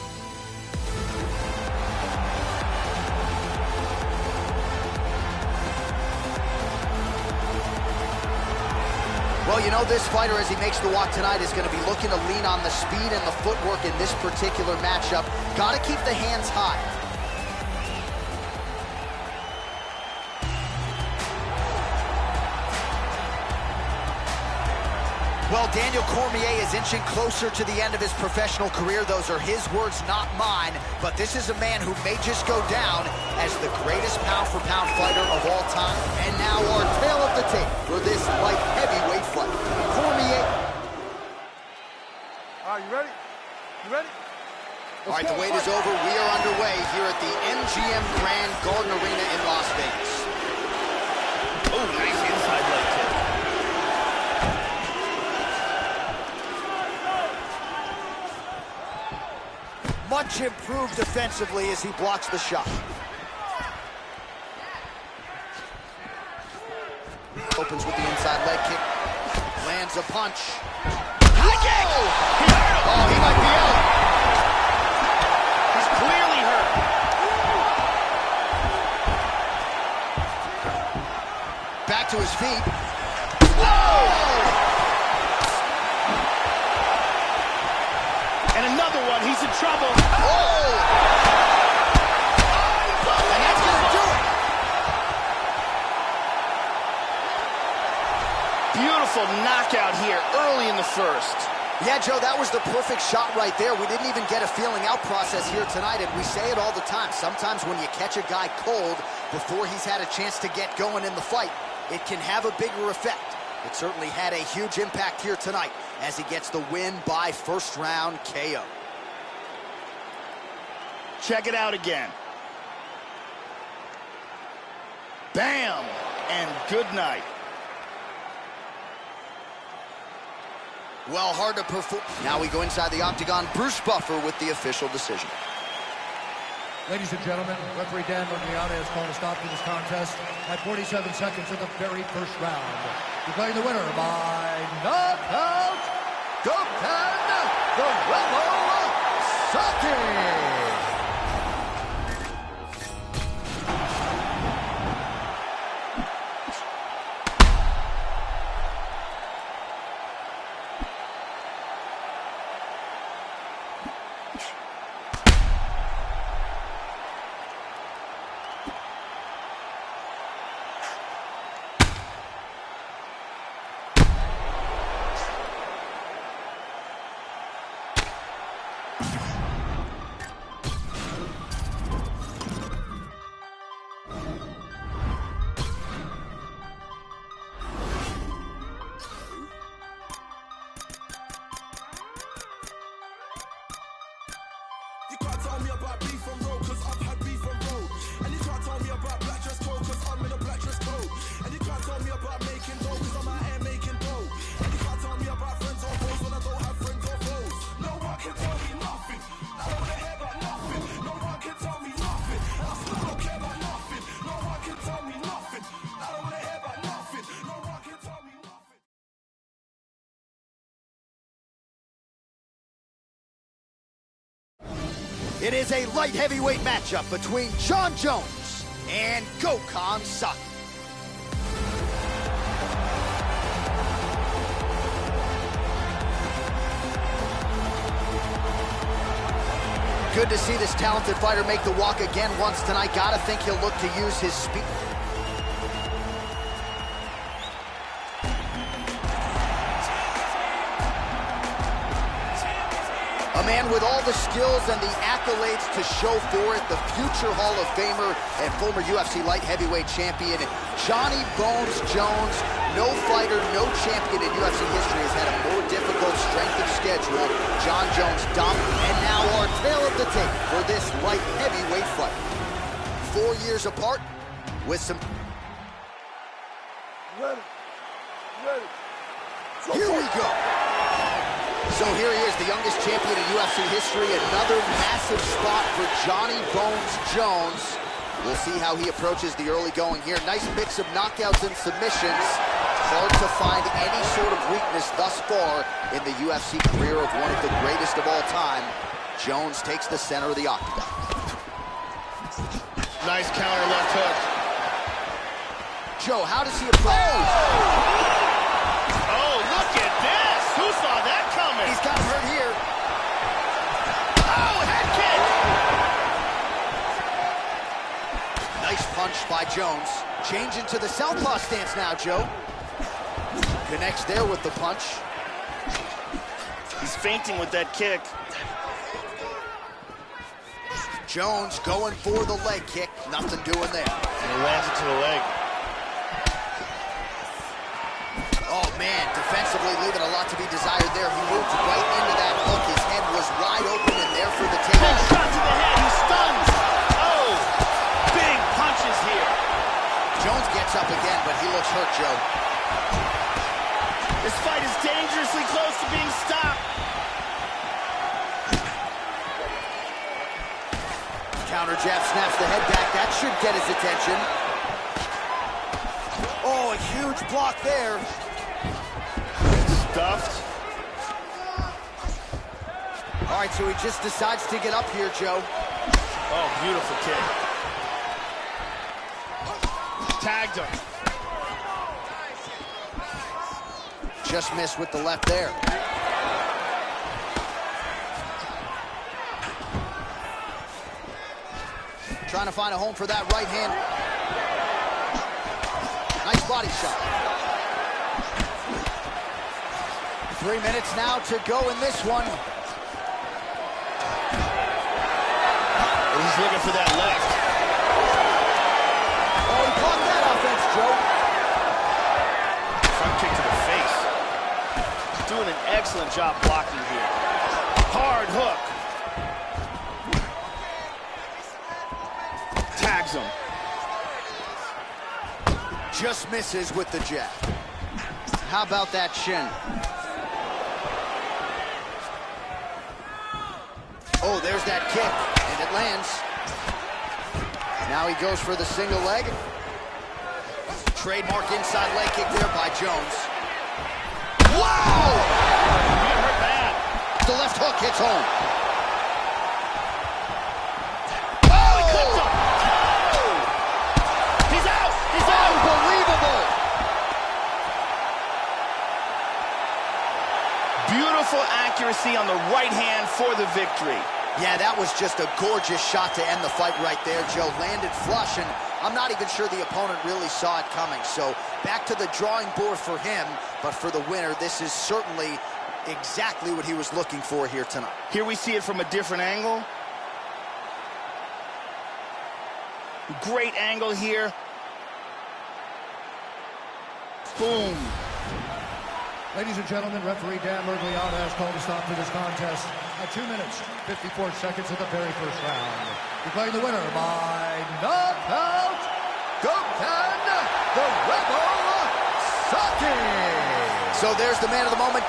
Well, you know, this fighter, as he makes the walk tonight, is going to be looking to lean on the speed and the footwork in this particular matchup. Got to keep the hands high. Well, Daniel Cormier is inching closer to the end of his professional career. Those are his words, not mine. But this is a man who may just go down as the greatest pound-for-pound fighter of all time. And now our tail of the tape for this light heavyweight fight. Cormier. All right, you ready? You ready? All right, the wait is over. We are underway here at the MGM Grand Garden Arena in Las Vegas. Oh, nice inside leg kick. Much improved defensively as he blocks the shot. Opens with the inside leg kick. Lands a punch. High kick! Oh, he might be out. He's clearly hurt. Back to his feet. Whoa! And another one, he's in trouble. Oh! And that's gonna do it. Beautiful knockout here early in the first. Yeah, Joe, that was the perfect shot right there. We didn't even get a feeling out process here tonight, and we say it all the time. Sometimes when you catch a guy cold before he's had a chance to get going in the fight, it can have a bigger effect. It certainly had a huge impact here tonight as he gets the win by first round KO. Check it out again. Bam! And good night. Well, hard to perform. Now we go inside the octagon. Bruce Buffer with the official decision. Ladies and gentlemen, referee Dan Murgiata has called a stop to this contest at 47 seconds of the very first round. Declaring the winner by knockout, Gokhan Saki. You can't tell me about beef on road, cause I've had beef on road. And you can't tell me about black dress code, cause I'm in a black dress code. And you can't tell me about making dough, cause I'm out here making dough. And you can't tell me about friends or foes when I don't have friends or foes. No one can tell me nothing. I don't wanna hear about nothing. No one can tell me nothing. And I still don't care about nothing. No one can tell me nothing. I don't wanna hear about nothing. No one can tell me nothing. It is a light heavyweight matchup between Jon Jones and Gokhan Saki. Good to see this talented fighter make the walk again once tonight. Gotta think he'll look to use his speed. A man with all the skills and the accolades to show for it, the future Hall of Famer and former UFC light heavyweight champion, Johnny Bones Jones. No fighter, no champion in UFC history has had a more difficult strength of schedule. John Jones dominant, and now our tale of the tape for this light heavyweight fight. 4 years apart with some... Ready. Here we go. So here he is, the youngest champion in UFC history. Another massive spot for Johnny Bones Jones. We'll see how he approaches the early going here. Nice mix of knockouts and submissions. Hard to find any sort of weakness thus far in the UFC career of one of the greatest of all time. Jones takes the center of the octagon. Nice counter left hook. Joe, how does he approach? Oh, look at this! Who saw that coming? He's got hurt here. Oh, head kick! Nice punch by Jones. Changing to the southpaw stance now, Joe. Connects there with the punch. He's feinting with that kick. Jones going for the leg kick. Nothing doing there. And he lands it to the leg. Oh, man, defensively leaving a lot to be desired there. He moved right into that hook. His head was wide open and there for the takedown. Big shot to the head. He stuns. Oh, big punches here. Jones gets up again, but he looks hurt, Joe. This fight is dangerously close to being stopped. Counter jab snaps the head back. That should get his attention. Oh, a huge block there. Stuffed. All right, so he just decides to get up here, Joe. Oh, beautiful kick. Tagged him. Just missed with the left there. Trying to find a home for that right hand. Nice body shot. 3 minutes now to go in this one. He's looking for that left. Oh, he caught that offense, Joe. Front kick to the face. Doing an excellent job blocking here. Hard hook. Tags him. Just misses with the jab. How about that shin? Oh, there's that kick, and it lands. Now he goes for the single leg. Trademark inside leg kick there by Jones. Wow! He got hurt bad. The left hook hits home. Oh, he clipped him. He's out. He's out. Unbelievable. Beautiful accuracy on the right hand for the victory. Yeah, that was just a gorgeous shot to end the fight right there, Joe. Landed flush, and I'm not even sure the opponent really saw it coming. So back to the drawing board for him, but for the winner, this is certainly exactly what he was looking for here tonight. Here we see it from a different angle. Great angle here. Boom. Ladies and gentlemen, referee Dan Mergliata has called a stop to this contest at 2 minutes, 54 seconds of the very first round. Declaring the winner by knockout, Goten, the Rebel Saki. So there's the man of the moment.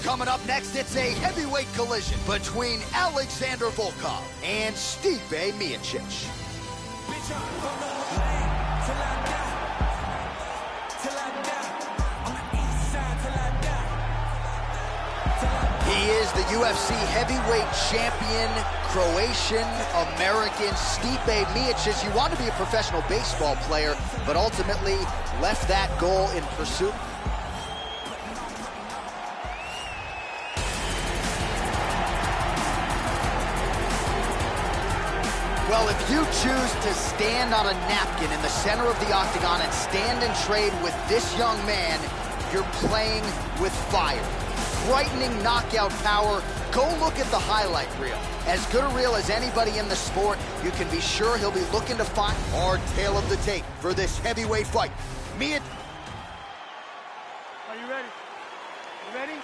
Coming up next, it's a heavyweight collision between Alexander Volkov and Stipe Miocic. He is the UFC heavyweight champion, Croatian-American Stipe Miocic. You want to be a professional baseball player, but ultimately left that goal in pursuit. Well, if you choose to stand on a napkin in the center of the octagon and stand and trade with this young man, you're playing with fire. Frightening knockout power. Go look at the highlight reel. As good a reel as anybody in the sport, you can be sure he'll be looking to find our tail of the tape for this heavyweight fight. Are you ready? You ready?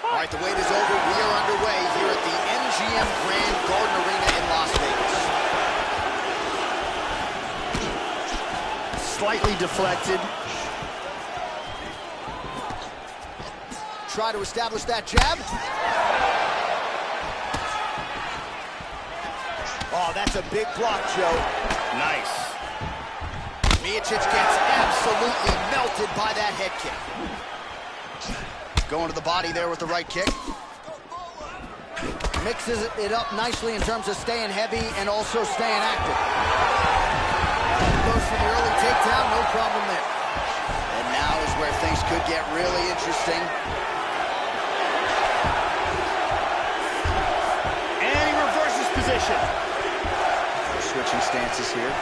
All right, the wait is over. We are underway here at the MGM Grand Garden Arena in Las Vegas. Slightly deflected. Try to establish that jab. Oh, that's a big block, Joe. Nice. Miocic gets absolutely melted by that head kick. Going to the body there with the right kick. Mixes it up nicely in terms of staying heavy and also staying active. Goes for the early takedown, no problem there. And now is where things could get really interesting. And he reverses position. Switching stances here.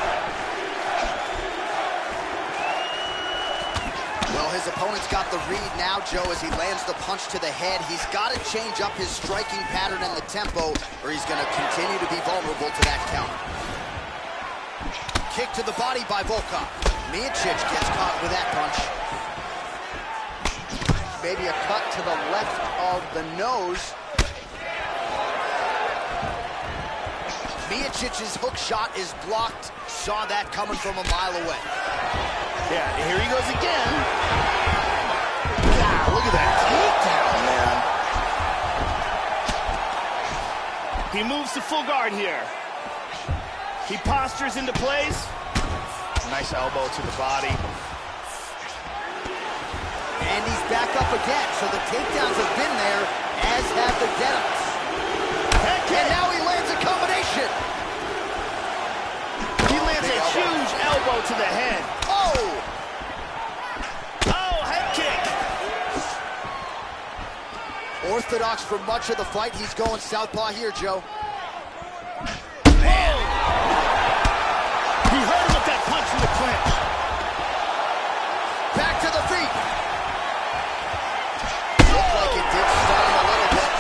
Well, his opponent's got the read now, Joe, as he lands the punch to the head. He's got to change up his striking pattern and the tempo, or he's going to continue to be vulnerable to that counter. Kick to the body by Volkov. Miocic gets caught with that punch. Maybe a cut to the left of the nose. Miocic's hook shot is blocked. Saw that coming from a mile away. Yeah, here he goes again. God, look at that takedown, man. He moves to full guard here. He postures into place. Nice elbow to the body. And he's back up again. So the takedowns have been there, as have the get-ups. And now he lands a combination. He lands a huge elbow to the head. Oh! Oh, head kick. Orthodox for much of the fight. He's going southpaw here, Joe. Man. He hurt him with that punch in the clinch. Back to the feet. Looked like it did stun him a little bit.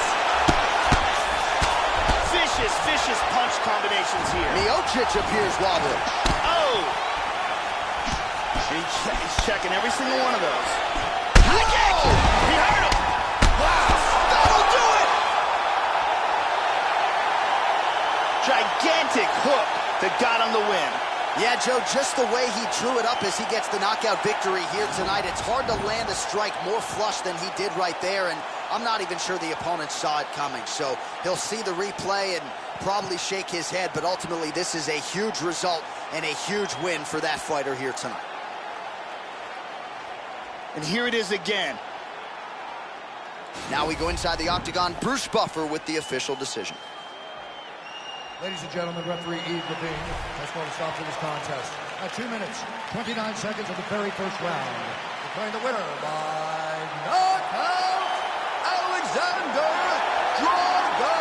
Vicious punch combinations here. Miocic appears wobbly. Oh! He's checking every single one of those. High kick! He hurt him! Wow! That'll do it! Gigantic hook that got him the win. Yeah, Joe, just the way he drew it up as he gets the knockout victory here tonight, it's hard to land a strike more flush than he did right there, and I'm not even sure the opponent saw it coming. So he'll see the replay and probably shake his head, but ultimately this is a huge result and a huge win for that fighter here tonight. And here it is again. Now we go inside the octagon. Bruce Buffer with the official decision. Ladies and gentlemen, referee Yves Levine has called a stop to this contest at 2 minutes, 29 seconds of the very first round. Declaring the winner by knockout, Alexander Volkov.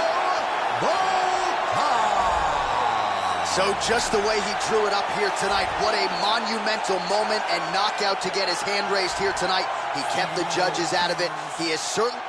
So just the way he drew it up here tonight, what a monumental moment and knockout to get his hand raised here tonight. He kept the judges out of it. He is certainly...